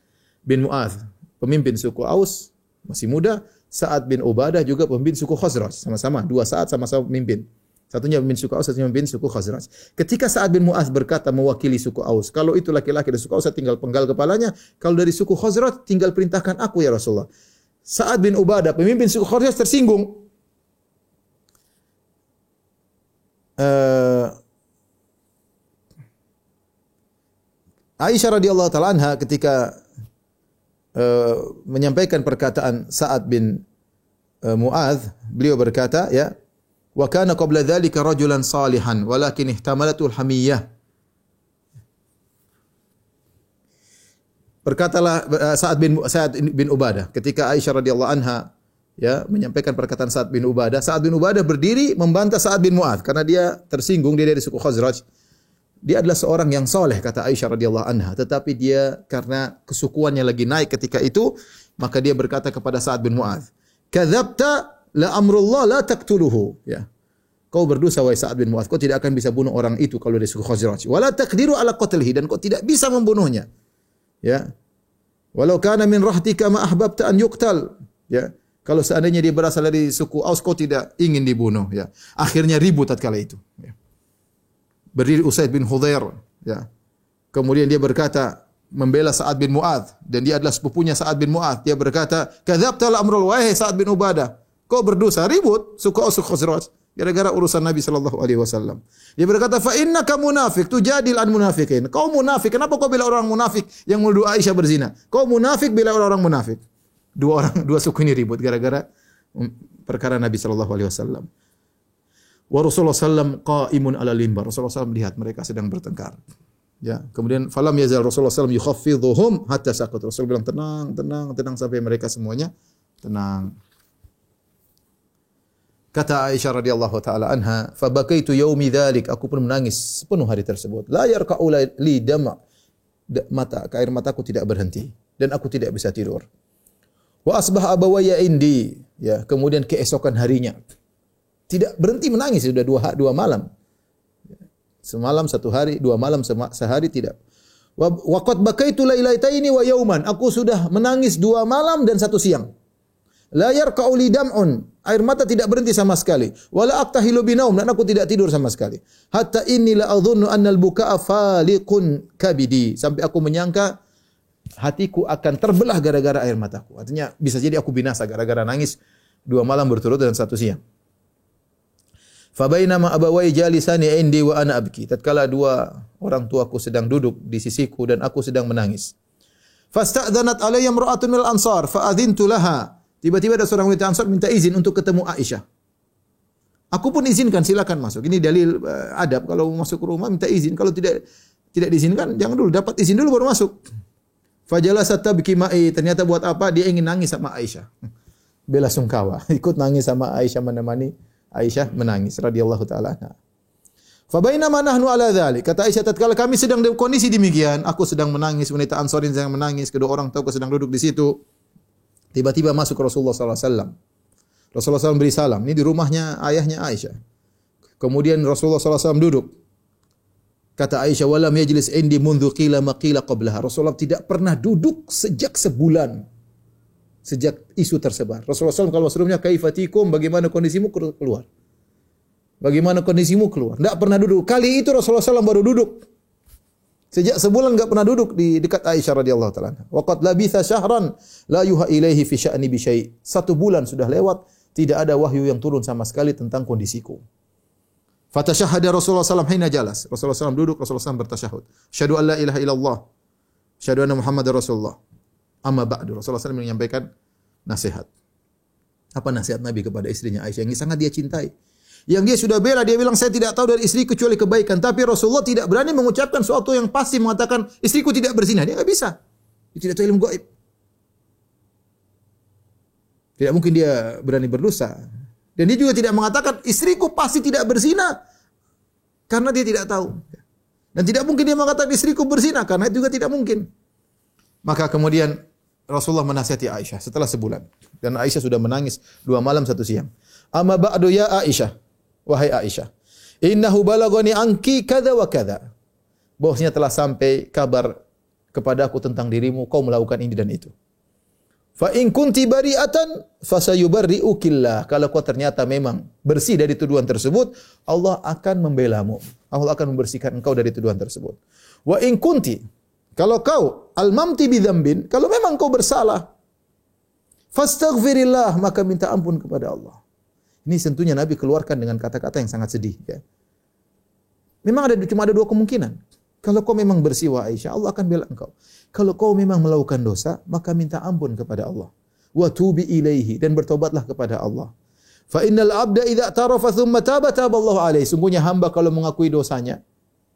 bin Mu'adz, pemimpin suku Aus, masih muda. Sa'ad bin Ubadah juga pemimpin suku Khazraj, sama-sama dua Sa'ad sama-sama pemimpin. Satunya pemimpin suku Aus, satunya pemimpin suku Khazraj. Ketika Sa'ad bin Mu'adz berkata mewakili suku Aus, kalau itu laki-laki dari suku Aus saya tinggal penggal kepalanya, kalau dari suku Khazraj tinggal perintahkan aku ya Rasulullah. Sa'ad bin Ubadah, pemimpin suku Khazraj tersinggung. Aisyah radhiyallahu taala anha ketika menyampaikan perkataan Sa'ad bin Mu'adz, beliau berkata, ya, wa kana qabla dzalika rajulan salihan walakin ihtamalatu al-hamiyyah. Berkatalah Sa'ad bin Ubadah ketika Aisyah radhiyallahu anha ya menyampaikan perkataan Sa'ad bin Ubadah. Sa'ad bin Ubadah berdiri membantah Sa'ad bin Mu'adz karena dia tersinggung, dia dari suku Khazraj. Dia adalah seorang yang soleh kata Aisyah radhiyallahu anha, tetapi dia karena kesukuannya lagi naik ketika itu, maka dia berkata kepada Sa'ad bin Mu'adz, "Kadzabta la amrullah la taqtuluhu." Ya. Kau berdosa wahai Sa'ad bin Mu'adz, kau tidak akan bisa bunuh orang itu kalau dari suku Khazraj. Wala taqdiru ala qatlihi, dan kau tidak bisa membunuhnya. Ya. Walau kana min rahtika ma ahbabta an yuqtal. Ya. Kalau seandainya dia berasal dari suku Aus, kau tidak ingin dibunuh. Ya. Akhirnya ribut tatkala itu. Ya. Berdiri Usaid bin Hudhair. Ya. Kemudian dia berkata, membela Sa'ad bin Mu'adz, dan dia adalah sepupunya Sa'ad bin Mu'adz. Dia berkata, "Kadzabta al-amrul wahai Sa'ad bin Ubadah." Kau berdosa, ribut suku Aus suku Khazraj gara-gara urusan Nabi sallallahu alaihi wasallam. Dia berkata, "Fa innaka munafiq, tujadil an munafiqin." Kau munafik. Kenapa kau bela orang munafik yang menuduh Aisyah berzina? Kau munafik bela orang munafik. Dua suku ini ribut gara-gara perkara Nabi sallallahu alaihi wasallam. Wa Rasulullah sallam qa'imun ala limbar. Rasulullah sallam melihat mereka sedang bertengkar. Ya, kemudian falam yazal Rasulullah sallam yukhaffiduhum hatta saqat. Rasul bilang tenang sampai mereka semuanya tenang. Kata Aisyah radhiyallahu taala anha, "Fa bakaitu yaumi dzalik." Aku pun menangis sepenuh hari tersebut. La yarqa'u li dama. Air mataku tidak berhenti dan aku tidak bisa tidur. Wa asbaha abawayya indi. Ya, kemudian keesokan harinya tidak berhenti menangis, sudah dua malam. Semalam satu hari, dua malam sehari tidak. Wa qad bakaitu lailataini wa yauman. Aku sudah menangis 2 malam dan 1 siang. La yarqa'u li dam'un. Air mata tidak berhenti sama sekali. Wala aqtahilu binaum, dan aku tidak tidur sama sekali. Hatta inni la adhunnu anna al-buka'a faliqun kabidi. Sampai aku menyangka hatiku akan terbelah gara-gara air mataku. Artinya bisa jadi aku binasa gara-gara nangis 2 malam berturut-turut dan 1 siang. Fa bainama abawai jalisani indi wa ana abki. Tatkala 2 orang tuaku sedang duduk di sisiku dan aku sedang menangis. Fasta'dhanat alayya imra'atun minal ansar fa adzintu laha. Tiba-tiba ada seorang wanita Ansar minta izin untuk ketemu Aisyah. Aku pun izinkan, silakan masuk. Ini dalil adab, kalau masuk ke rumah minta izin, kalau tidak diizinkan jangan dulu, dapat izin dulu baru masuk. Fajalasat tabki ma'i, ternyata buat apa? Dia ingin nangis sama Aisyah. Bela sungkawa, ikut nangis sama Aisyah, menemani Aisyah menangis radhiyallahu taala anha. Fa bainama nahnu ala dzalik, kata Aisyah, tatkala kami sedang dalam kondisi demikian, aku sedang menangis, wanita Ansarin sedang menangis, kedua orang tua sedang duduk di situ. Tiba-tiba masuk Rasulullah sallallahu alaihi wasallam. Rasulullah SAW beri salam. Ini di rumahnya ayahnya Aisyah. Kemudian Rasulullah SAW duduk. Kata Aisyah, walam yajlis indi mundhu qila maqila qablaha. Rasulullah tidak pernah duduk sejak sebulan. Sejak isu tersebar. Rasulullah SAW kalau sebelumnya, kaifatikum, bagaimana kondisimu, keluar. Bagaimana kondisimu, keluar. Tidak pernah duduk. Kali itu Rasulullah SAW baru duduk. Sejak sebulan enggak pernah duduk di dekat Aisyah radhiyallahu taala. Wa qad labitha syahran la yuha ilaihi fi sya'ni bi syai'. 1 bulan sudah lewat, tidak ada wahyu yang turun sama sekali tentang kondisiku. Fatashahhada Rasulullah sallallahu alaihi wasallam hina jalas. Rasulullah sallallahu duduk, Rasulullah sallallahu bertasyahud. Asyhadu an la ilaha illallah. Asyhadu anna Muhammadar Rasulullah. Amma ba'du. Rasulullah sallallahu menyampaikan nasihat. Apa nasihat Nabi kepada istrinya Aisyah yang sangat dia cintai? Yang dia sudah bela, dia bilang saya tidak tahu dari istri kecuali kebaikan. Tapi Rasulullah tidak berani mengucapkan sesuatu yang pasti, mengatakan istriku tidak berzina. Dia enggak bisa. Dia tidak tahu ilmu gaib. Tidak mungkin dia berani berdosa. Dan dia juga tidak mengatakan istriku pasti tidak berzina, karena dia tidak tahu. Dan tidak mungkin dia mengatakan istriku berzina, karena itu juga tidak mungkin. Maka kemudian Rasulullah menasihati Aisyah setelah sebulan. Dan Aisyah sudah menangis 2 malam 1 siang. Amma ba'du ya Aisyah. Wahai Aisyah, innahu balagani anki kadza wa kadza. Bahwasanya telah sampai kabar kepadaku tentang dirimu, kau melakukan ini dan itu. Fa in kunti bari'atan fasayubarri'ukillah. Kalau kau ternyata memang bersih dari tuduhan tersebut, Allah akan membelamu. Allah akan membersihkan engkau dari tuduhan tersebut. Wa in kunti, kalau kau almamti bidzambin, kalau memang kau bersalah, fastaghfirillah, maka minta ampun kepada Allah. Ini tentunya Nabi keluarkan dengan kata-kata yang sangat sedih. Ya. Memang cuma ada 2 kemungkinan. Kalau kau memang bersih, wa Aisyah, Allah akan bela engkau. Kalau kau memang melakukan dosa, maka minta ampun kepada Allah. Wa tubi ilaihi, dan bertobatlah kepada Allah. Fa innal abda idza tarafa thumma taba taballahu alaihi. Sungguhnya hamba kalau mengakui dosanya,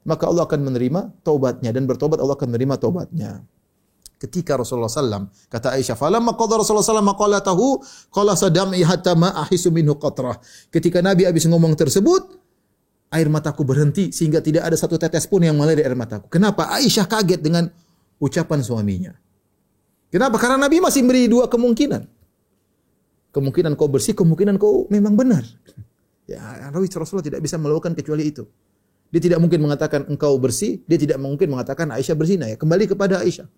maka Allah akan menerima taubatnya, dan bertobat Allah akan menerima taubatnya. Ketika Rasulullah SAW, kata Aisyah, falamma qadha Rasulullah SAW maqalatahu qala sadam'i hatta ma ahisu minhu qatrah. Ketika Nabi habis ngomong tersebut, air mataku berhenti sehingga tidak ada satu tetes pun yang mengalir dari air mataku. Kenapa? Aisyah kaget dengan ucapan suaminya. Kenapa? Karena Nabi masih beri 2 kemungkinan. Kemungkinan kau bersih, kemungkinan kau memang benar. Ya, Rasulullah tidak bisa melakukan kecuali itu. Dia tidak mungkin mengatakan engkau bersih, dia tidak mungkin mengatakan Aisyah berzina. Ya, kembali kepada Aisyah.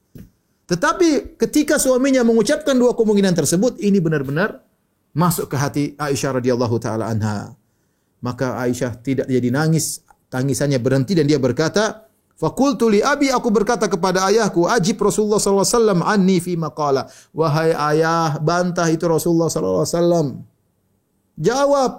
Tetapi ketika suaminya mengucapkan 2 kemungkinan tersebut, ini benar-benar masuk ke hati Aisyah radhiyallahu taala anha. Maka Aisyah tidak jadi nangis, tangisannya berhenti dan dia berkata, faqultu li abi, aku berkata kepada ayahku, ajib Rasulullah sallallahu alaihi wasallam anni fi maqala. Wahai ayah, bantah itu Rasulullah sallallahu alaihi wasallam. Jawab.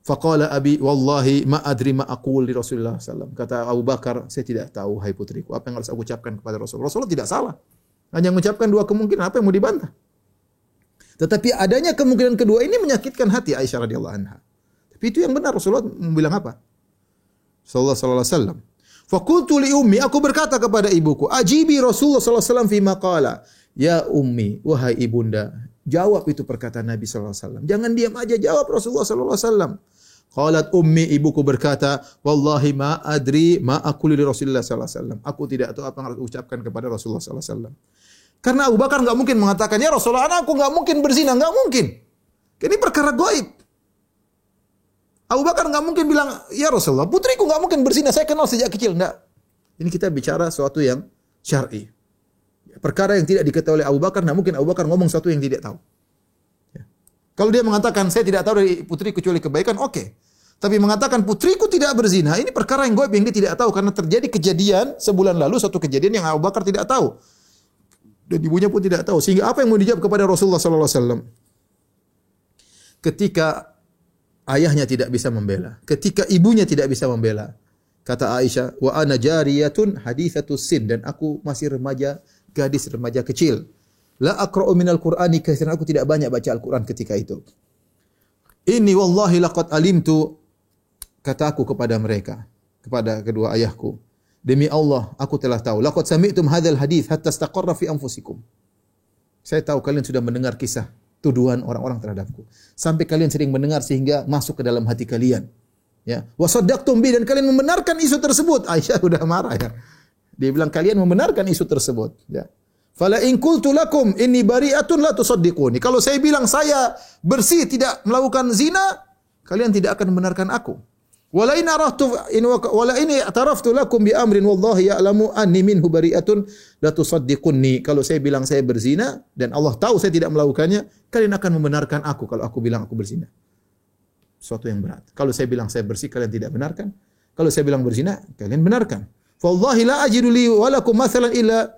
Faqala abi wallahi ma adri ma aqul li Rasulullah sallallahu alaihi wasallam. Kata Abu Bakar, saya tidak tahu hai putriku apa yang harus aku ucapkan kepada Rasulullah. Rasulullah tidak salah. Hanya mengucapkan 2 kemungkinan, apa yang mau dibantah? Tetapi adanya kemungkinan kedua ini menyakitkan hati Aisyah radhiyallahu anha. Tapi itu yang benar. Rasulullah bilang apa? Sallallahu alaihi wasallam. Faqultu li ummi, aku berkata kepada ibuku, ajibi Rasulullah sallallahu alaihi wasallam fi maqala. Ya ummi, wahai ibunda, jawab itu perkataan Nabi sallallahu alaihi wasallam. Jangan diam aja, jawab Rasulullah sallallahu alaihi wasallam. Qalat ummi, ibuku berkata, wallahi ma adri ma aqulu li Rasulillah sallallahu alaihi wasallam. Aku tidak tahu apa yang harus ucapkan kepada Rasulullah sallallahu alaihi wasallam. Karena Abu Bakar enggak mungkin mengatakan, ya Rasulullah, anakku enggak mungkin berzina, enggak mungkin. Ini perkara gaib. Abu Bakar enggak mungkin bilang, ya Rasulullah, putriku enggak mungkin berzina, saya kenal sejak kecil. Enggak. Ini kita bicara sesuatu yang syar'i. Perkara yang tidak diketahui oleh Abu Bakar, enggak mungkin Abu Bakar ngomong sesuatu yang tidak tahu. Kalau dia mengatakan saya tidak tahu dari putriku kecuali kebaikan, oke. Tapi mengatakan putriku tidak berzina, ini perkara yang gaib yang dia tidak tahu karena terjadi kejadian sebulan lalu, suatu kejadian yang Abu Bakar tidak tahu. Dan ibunya pun tidak tahu. Sehingga apa yang mau dijawab kepada Rasulullah sallallahu alaihi wasallam? Ketika ayahnya tidak bisa membela, ketika ibunya tidak bisa membela, Kata Aisyah, wa ana jariyatun hadithatus sin, dan aku masih remaja, gadis remaja kecil. La aqra'u minal Qur'ani katsiran, aku tidak banyak baca Al-Qur'an ketika itu. Inni wallahi laqad alimtu, kata aku kepada mereka, kepada kedua ayahku, demi Allah aku telah tahu, laqad sami'tum hadzal hadits hatta istaqarra fi anfusikum. Saya tahu kalian sudah mendengar kisah tuduhan orang-orang terhadapku, sampai kalian sering mendengar sehingga masuk ke dalam hati kalian. Ya, wa saddaqtum bi, dan kalian membenarkan isu tersebut. Aisyah sudah marah ya. Dia bilang kalian membenarkan isu tersebut, ya. Fala in qultu lakum inni bari'atun la tusaddiquni. Kalau saya bilang saya bersih, tidak melakukan zina, kalian tidak akan membenarkan aku. Wala in i'taraftu lakum bi amrin wallahi ya'lamu anni minhu bari'atun la tusaddiquni. Kalau saya bilang saya berzina dan Allah tahu saya tidak melakukannya, kalian akan membenarkan aku kalau aku bilang aku berzina. Suatu yang berat. Kalau saya bilang saya bersih, kalian tidak benarkan. Kalau saya bilang berzina, kalian benarkan. Wallahi la ajidu li wa lakum mathalan illa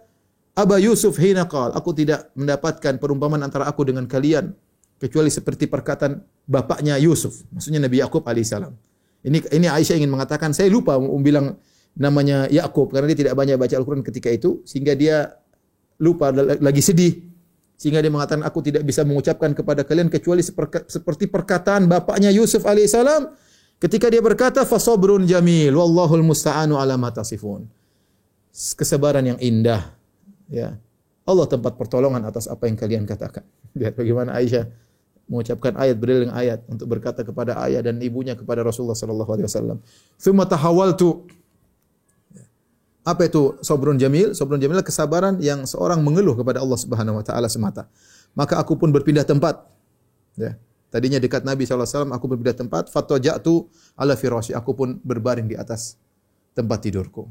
Aba Yusuf hina qala. Aku tidak mendapatkan perumpamaan antara aku dengan kalian kecuali seperti perkataan bapaknya Yusuf, maksudnya Nabi Yakub alaihissalam. Ini Aisyah ingin mengatakan, saya lupa bilang namanya Yakub karena dia tidak banyak baca Al-Qur'an ketika itu, sehingga dia lupa, lagi sedih. Sehingga dia mengatakan, aku tidak bisa mengucapkan kepada kalian kecuali seperti perkataan bapaknya Yusuf alaihissalam ketika dia berkata, fasabrun jamil wallahul musta'anu ala ma tasifun. Kesabaran yang indah, ya. Allah tempat pertolongan atas apa yang kalian katakan. Lihat bagaimana Aisyah mengucapkan ayat beriring ayat untuk berkata kepada ayah dan ibunya kepada Rasulullah sallallahu alaihi wasallam. Tsumma tahawaltu. Apa itu sabrun jamil? Sabrun jamil adalah kesabaran yang seorang mengeluh kepada Allah Subhanahu wa taala semata. Maka aku pun berpindah tempat. Ya. Tadinya dekat Nabi sallallahu alaihi wasallam, aku berpindah tempat, fataja'tu ala firasyi, aku pun berbaring di atas tempat tidurku.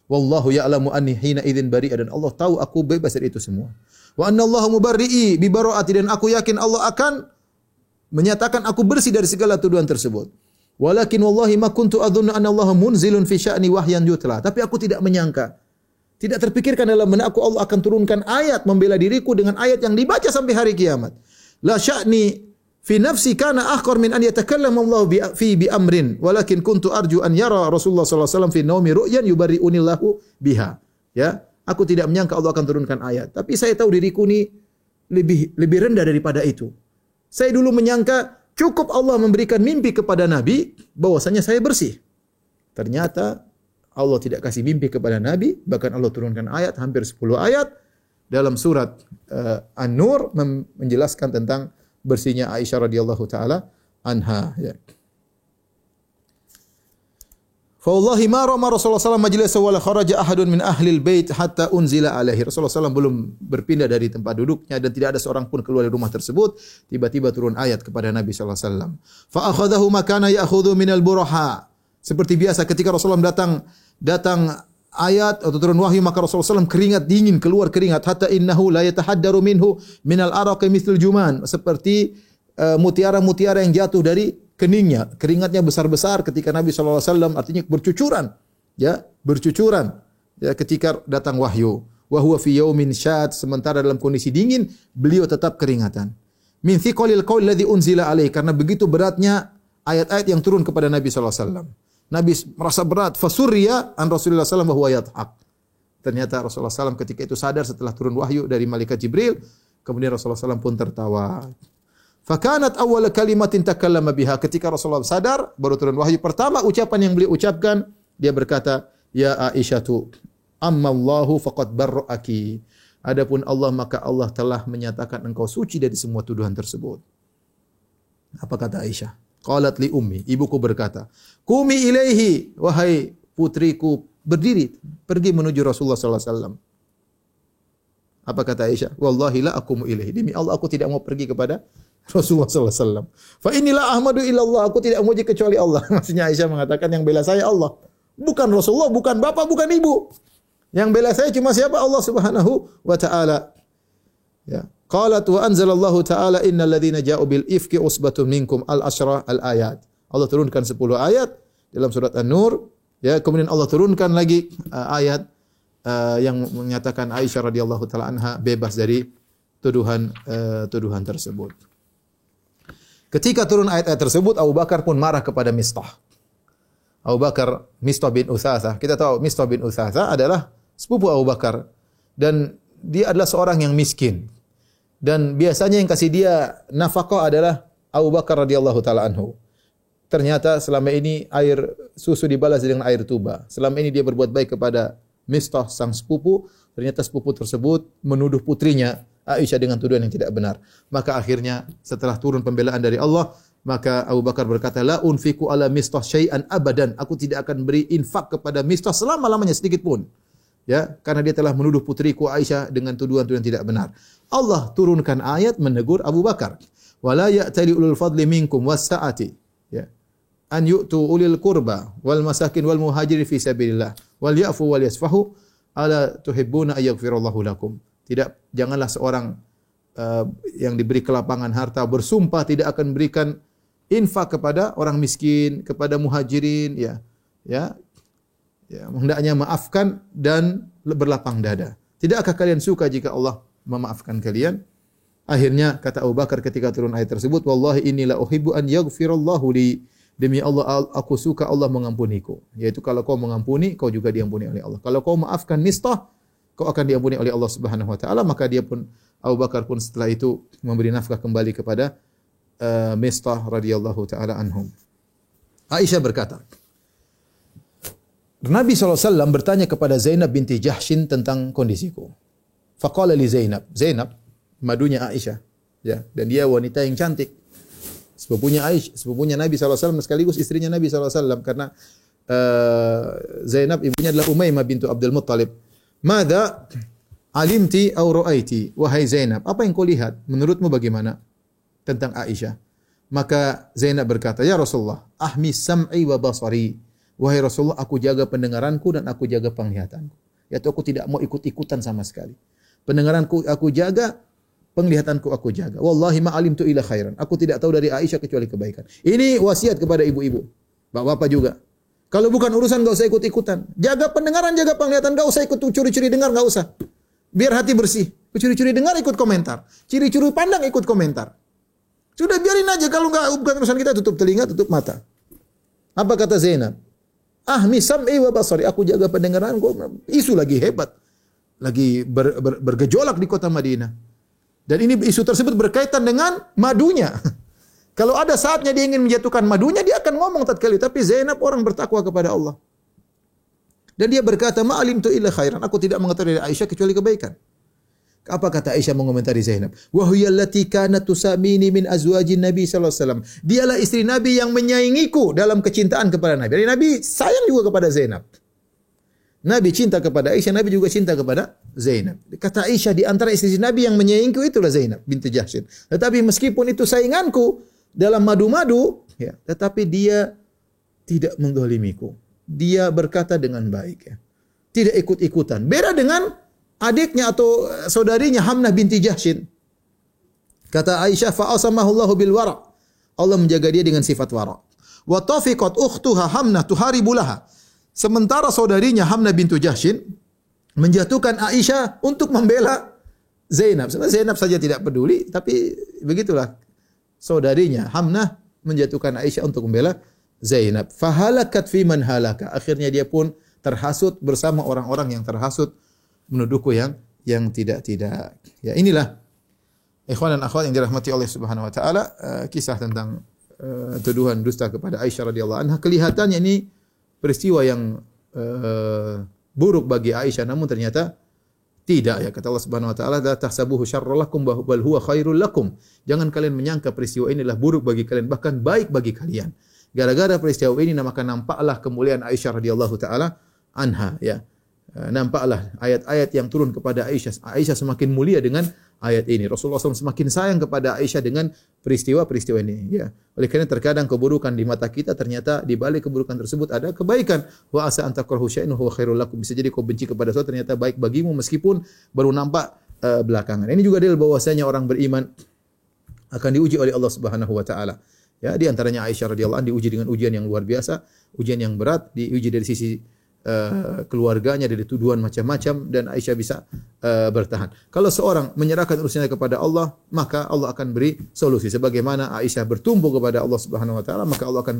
Wallahu ya'lamu anni hina idzin bari'a, dan Allah tahu aku bebas dari itu semua. Wa anna Allah mubarri'i bi bara'ati, dan aku yakin Allah akan menyatakan aku bersih dari segala tuduhan tersebut. Walakin wallahi ma kuntu adhunnu anna Allah munzilun fi sya'ni wahyan yutla. Tapi aku tidak menyangka, tidak terpikirkan dalam benak aku Allah akan turunkan ayat membela diriku dengan ayat yang dibaca sampai hari kiamat. La sya'ni fi nafsi kana akhar min an yatakallama Allah bi amrin, walakin kuntu arju an yara Rasulullah sallallahu alaihi wasallam fi naumi ru'yan yubarri'uni Allahu biha. Ya, aku tidak menyangka Allah akan turunkan ayat, tapi saya tahu diriku ini lebih rendah daripada itu. Saya dulu menyangka cukup Allah memberikan mimpi kepada Nabi bahwasanya saya bersih. Ternyata Allah tidak kasih mimpi kepada Nabi, bahkan Allah turunkan ayat hampir 10 ayat dalam surat An-Nur menjelaskan tentang bersihnya Aisyah radhiyallahu taala anha, ya. Fa wallahi ma rama Rasulullah sallallahu alaihi wasallam majlisa wala kharaja ahadun min ahli al-bait hatta unzila alaihi. Rasulullah sallallahu belum berpindah dari tempat duduknya dan tidak ada seorang pun keluar dari rumah tersebut, tiba-tiba turun ayat kepada Nabi sallallahu alaihi wasallam. Fa akhadahu makana ya'khudhu min al-buraha. Seperti biasa ketika Rasulullah datang ayat atau turun wahyu, maka Rasulullah SAW keringat dingin, keluar keringat, hatta innahu la yatahaddaru minhu minal araqi mithlul juman, seperti mutiara-mutiara yang jatuh dari keningnya. Keringatnya besar-besar ketika Nabi SAW, artinya bercucuran, ya, bercucuran, ya, ketika datang wahyu. Wa huwa fi yaumin syad, sementara dalam kondisi dingin beliau tetap keringatan. Min thiqalil qaul ladzi unzila alaihi, karena begitu beratnya ayat-ayat yang turun kepada Nabi SAW. Nabi merasa berat. Fasurriya an Rasulullah SAW wa huwa yadhak. Ternyata Rasulullah SAW ketika itu sadar setelah turun wahyu dari malaikat Jibril. Kemudian Rasulullah SAW pun tertawa. Fakanat awwal kalimatin takallama biha. Ketika Rasulullah sadar, baru turun wahyu. Pertama ucapan yang beliau ucapkan, dia berkata, Ya Aisyatu, amma Allahu faqad barra'aki. Adapun Allah, maka Allah telah menyatakan engkau suci dari semua tuduhan tersebut. Apa kata Aisyah? Qalat li ummi, ibuku berkata, Qumi ilaihi, wahai putriku, berdiri, pergi menuju Rasulullah sallallahu alaihi wasallam. Apa kata Aisyah? Wallahi la aqumu ilaihi. Demi Allah aku tidak mau pergi kepada Rasulullah sallallahu alaihi wasallam. Fa inni la ahmadu illa Allah, aku tidak memuji kecuali Allah. Maksudnya Aisyah mengatakan yang bela saya Allah, bukan Rasulullah, bukan bapak, bukan ibu. Yang bela saya cuma siapa? Allah Subhanahu wa taala. Ya. Qalat wa anzalallahu ta'ala innal ladzina ja'u bil ifki usbatun minkum al-asra al-ayat. Allah turunkan 10 ayat dalam surat An-Nur, ya, kemudian Allah turunkan lagi ayat yang menyatakan Aisyah radhiyallahu taala anha bebas dari tuduhan tersebut. Ketika turun ayat-ayat tersebut, Abu Bakar pun marah kepada Mistah. Abu Bakar Mistah bin Utsasah. Kita tahu Mistah bin Utsasah adalah sepupu Abu Bakar dan dia adalah seorang yang miskin. Dan biasanya yang kasih dia nafkah adalah Abu Bakar radhiyallahu taala anhu. Ternyata selama ini air susu dibalas dengan air tuba. Selama ini dia berbuat baik kepada Mistah sang sepupu, ternyata sepupu tersebut menuduh putrinya Aisyah dengan tuduhan yang tidak benar. Maka akhirnya setelah turun pembelaan dari Allah, maka Abu Bakar berkata, la unfiku ala Mistah syai'an abadan. Aku tidak akan beri infak kepada Mistah selama-lamanya sedikit pun. Ya, karena dia telah menuduh putriku Aisyah dengan tuduhan-tuduhan tidak benar. Allah turunkan ayat menegur Abu Bakar. Wala ya'tali ulul fadli minkum was-sa'ati. Ya. An yu'tu ulil qurba wal masakin wal muhajirin fi sabilillah wal ya'fu wal yasfahu ala tuhibbuna ayaghfirallahu lakum. Tidak, janganlah seorang yang diberi kelapangan harta bersumpah tidak akan berikan infak kepada orang miskin, kepada muhajirin, hendaknya maafkan dan berlapang dada. Tidakkah kalian suka jika Allah memaafkan kalian? Akhirnya kata Abu Bakar ketika turun ayat tersebut, wallahi inni la uhibbu an yaghfirallahu li. Demi Allah, aku suka Allah mengampuniku. Yaitu kalau kau mengampuni, kau juga diampuni oleh Allah. Kalau kau maafkan Mistah, kau akan diampuni oleh Allah Subhanahu wa taala. Maka dia pun, Abu Bakar pun setelah itu memberi nafkah kembali kepada Mistah radhiyallahu taala anhum. Aisyah berkata, Nabi SAW bertanya kepada Zainab binti Jahshin tentang kondisiku. Faqala li Zainab, madunya Aisyah, ya, dan dia wanita yang cantik. Sepupunya Aisyah, sepupunya Nabi SAW sekaligus istrinya Nabi SAW karena Zainab ibunya adalah Umaymah bintu Abdul Muttalib. Madza alimti aw ra'aiti? Wahai Zainab, apa yang kau lihat? Menurutmu bagaimana tentang Aisyah? Maka Zainab berkata, ya Rasulullah, ahmi sam'i wa basari. Wahai Rasulullah, aku jaga pendengaranku dan aku jaga penglihatanku. Yaitu aku tidak mau ikut-ikutan sama sekali. Pendengaranku aku jaga, penglihatanku aku jaga. Wallahi ma alimtu ila khairan. Aku tidak tahu dari Aisyah kecuali kebaikan. Ini wasiat kepada ibu-ibu, bapak-bapak juga. Kalau bukan urusan enggak usah ikut-ikutan. Jaga pendengaran, jaga penglihatan, enggak usah ikut curi-curi dengar, enggak usah. Biar hati bersih. Curi-curi dengar ikut komentar. Curi-curi pandang ikut komentar. Sudah biarin aja, kalau enggak bukan urusan kita, tutup telinga, tutup mata. Apa kata Zainab? Ahmi sam'i wa basari, aku jaga pendengaranku. Isu lagi hebat. Lagi bergejolak di kota Madinah. Dan ini isu tersebut berkaitan dengan madunya. Kalau ada saatnya dia ingin menjatuhkan madunya, dia akan ngomong tatkala itu. Tapi Zainab orang bertakwa kepada Allah. Dan dia berkata, ma'alim tu illa khairan. Aku tidak mengetahui dari Aisyah kecuali kebaikan. Apa kata Aisyah mengomentari Zainab? Wa hiya allati kanat tusamini min azwajin Nabi sallallahu alaihi wasallam. Dialah istri Nabi yang menyayangiku dalam kecintaan kepada Nabi. Jadi Nabi sayang juga kepada Zainab. Nabi cinta kepada Aisyah, Nabi juga cinta kepada Zainab. Kata Aisyah, di antara istri Nabi yang menyayangiku itulah Zainab binti Jahshin. Tetapi meskipun itu sainganku dalam madu-madu, ya, tetapi dia tidak mendolimiku. Dia berkata dengan baik, ya. Tidak ikut-ikutan. Beda dengan adiknya atau saudarinya Hamnah binti Jahshin. Kata Aisyah, fa'asamahu Allahu bil wara'. Allah menjaga dia dengan sifat wara'. Wa tafiqat ukhtuha Hamnah tuharibu laha. Sementara saudarinya Hamnah bintu Jahshin menjatuhkan Aisyah untuk membela Zainab. Sebenarnya Zainab saja tidak peduli, tapi begitulah. Saudarinya Hamnah menjatuhkan Aisyah untuk membela Zainab. Fahalakat fi man halaka. Akhirnya dia pun terhasut bersama orang-orang yang terhasut menuduhku yang tidak. Ya, inilah ikhwan dan akhwat yang dirahmati Allah Subhanahu wa taala, kisah tentang tuduhan dusta kepada Aisyah radhiyallahu anha. Kelihatannya ini peristiwa yang buruk bagi Aisyah, namun ternyata tidak, ya. Kata Allah Subhanahu wa taala, la tahsabuhu syarran lakum bal huwa khairul lakum. Jangan kalian menyangka peristiwa ini adalah buruk bagi kalian, bahkan baik bagi kalian. Gara-gara peristiwa ini maka nampaklah kemuliaan Aisyah radhiyallahu taala anha, ya. Nampaklah ayat-ayat yang turun kepada Aisyah. Aisyah semakin mulia dengan ayat ini. Rasulullah SAW semakin sayang kepada Aisyah dengan peristiwa-peristiwa ini. Ya. Oleh karena terkadang keburukan di mata kita, ternyata di balik keburukan tersebut ada kebaikan. Wa asa an takrahu syai'an huwa khairul lakum. Bisa jadi kau benci kepada sesuatu, ternyata baik bagimu meskipun baru nampak belakangan. Ini juga dalil bahwasanya orang beriman akan diuji oleh Allah Subhanahu wa taala. Ya, di antaranya Aisyah radhiyallahu anha diuji dengan ujian yang luar biasa, ujian yang berat, diuji dari sisi keluarganya, dari tuduhan macam-macam, dan Aisyah bisa bertahan. Kalau seorang menyerahkan urusannya kepada Allah, maka Allah akan beri solusi. Sebagaimana Aisyah bertumbuh kepada Allah Subhanahu wa taala, maka Allah akan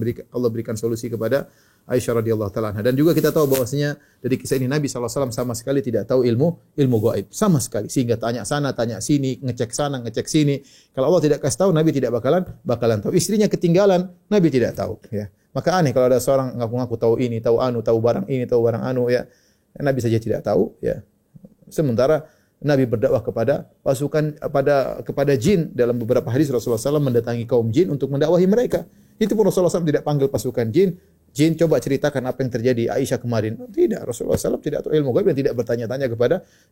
berikan solusi kepada Aisyah radhiyallahu taala anha. Dan juga kita tahu bahwasanya dari kisah ini Nabi sallallahu alaihi wasallam sama sekali tidak tahu ilmu gaib, sama sekali. Sehingga tanya sana, tanya sini, ngecek sana, ngecek sini. Kalau Allah tidak kasih tahu, Nabi tidak bakalan tahu. Istrinya ketinggalan, Nabi tidak tahu, ya. Maka aneh kalau ada seorang ngaku-ngaku tahu ini, tahu anu, tahu barang ini, tahu barang anu, ya. Nabi saja tidak tahu, ya. Sementara Nabi berdakwah kepada kepada jin. Dalam beberapa hadis Rasulullah SAW mendatangi kaum jin untuk mendakwahi mereka. Itu pun Rasulullah SAW tidak panggil pasukan jin. Jin, coba ceritakan apa yang terjadi Aisyah kemarin. Tidak, Rasulullah SAW tidak tahu ilmu gaib dan tidak bertanya-tanya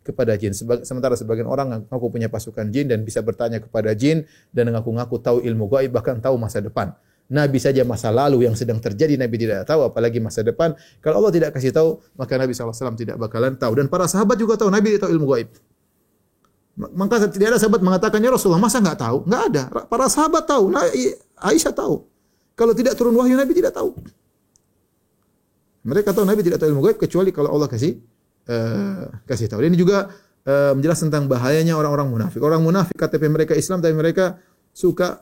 kepada jin. Sementara sebagian orang ngaku punya pasukan jin dan bisa bertanya kepada jin dan ngaku-ngaku tahu ilmu gaib, bahkan tahu masa depan. Nabi saja masa lalu yang sedang terjadi Nabi tidak tahu, apalagi masa depan. Kalau Allah tidak kasih tahu, maka Nabi SAW tidak bakalan tahu. Dan para sahabat juga tahu Nabi tidak tahu ilmu gaib. Maka tidak ada sahabat mengatakan, ya Rasulullah, masa enggak tahu? Enggak ada. Para sahabat tahu. Aisyah tahu. Kalau tidak turun wahyu, Nabi tidak tahu. Mereka tahu Nabi tidak tahu ilmu gaib kecuali kalau Allah kasih tahu. Dan ini juga menjelaskan tentang bahayanya orang-orang munafik. Orang munafik KTP mereka Islam, tapi mereka suka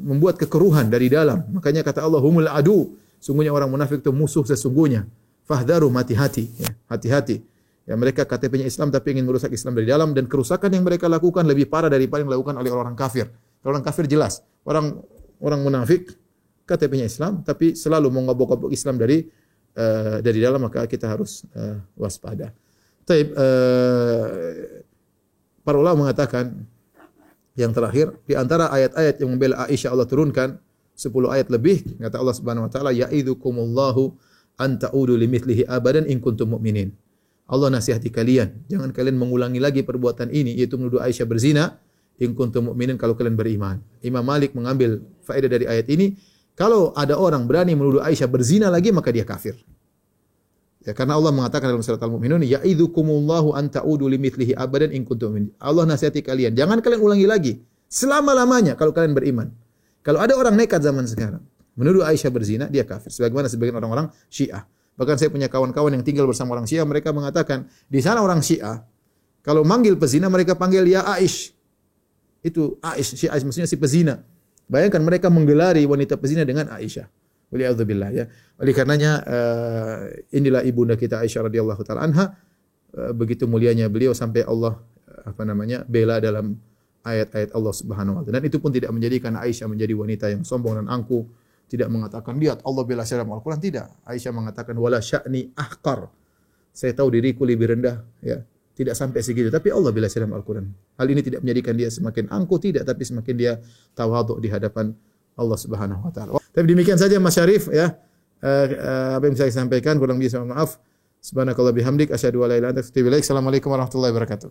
membuat kekeruhan dari dalam. Makanya kata Allah, humul adu. Sungguhnya orang munafik itu musuh sesungguhnya. Fahdharu, hati-hati. Ya, hati-hati. Ya, mereka KTP-nya Islam tapi ingin merusak Islam dari dalam, dan kerusakan yang mereka lakukan lebih parah daripada yang dilakukan oleh orang kafir. Kalau orang kafir jelas. Orang munafik KTP-nya Islam tapi selalu mengobok-obok Islam dari dalam, maka kita harus waspada. Para ulama mengatakan yang terakhir, di antara ayat-ayat yang membela Aisyah Allah turunkan 10 ayat lebih. Kata Allah Subhanahu wa taala, ya'idzukumullahu an ta'udu limithlihi abadan in kuntum mu'minin. Allah nasihati kalian, jangan kalian mengulangi lagi perbuatan ini, yaitu menuduh Aisyah berzina, in kuntum mu'minin, kalau kalian beriman. Imam Malik mengambil faedah dari ayat ini, kalau ada orang berani menuduh Aisyah berzina lagi, maka dia kafir. Ya, karena Allah mengatakan dalam surat Al-Mu'minun, ya'idzukumullahu an ta'udu limithlihi abadan in kuntum mu'minin. Allah nasihati kalian, jangan kalian ulangi lagi selama-lamanya kalau kalian beriman. Kalau ada orang nekat zaman sekarang menuduh Aisyah berzina, dia kafir. Sebagaimana sebagian orang-orang Syiah. Bahkan saya punya kawan-kawan yang tinggal bersama orang Syiah, mereka mengatakan, di sana orang Syiah kalau manggil pezina mereka panggil ya Aish. Itu Aish, si Aish maksudnya si pezina. Bayangkan mereka menggelari wanita pezina dengan Aisyah. Waliyadzubillah, ya. Oleh karenanya inilah ibunda kita Aisyah radhiyallahu taala anha, begitu mulianya beliau sampai Allah bela dalam ayat-ayat Allah Subhanahu wa taala. Dan itu pun tidak menjadikan Aisyah menjadi wanita yang sombong dan angkuh, tidak mengatakan lihat Allah bela saya dalam Al-Qur'an, tidak. Aisyah mengatakan wala sya'ni ahqar. Saya tahu diriku lebih rendah, ya. Tidak sampai segitu, tapi Allah bela saya dalam Al-Qur'an. Hal ini tidak menjadikan dia semakin angkuh, tidak, tapi semakin dia tawadhu di hadapan Allah Subhanahu wa taala. Tapi demikian saja Mas Syarif, ya. Apa yang bisa saya sampaikan, kurang lebih mohon maaf. Subhanakallah bihamdik asyhadu an la ilaha illa anta astaghfiruka wa atubu ilaik. Assalamualaikum warahmatullahi wabarakatuh.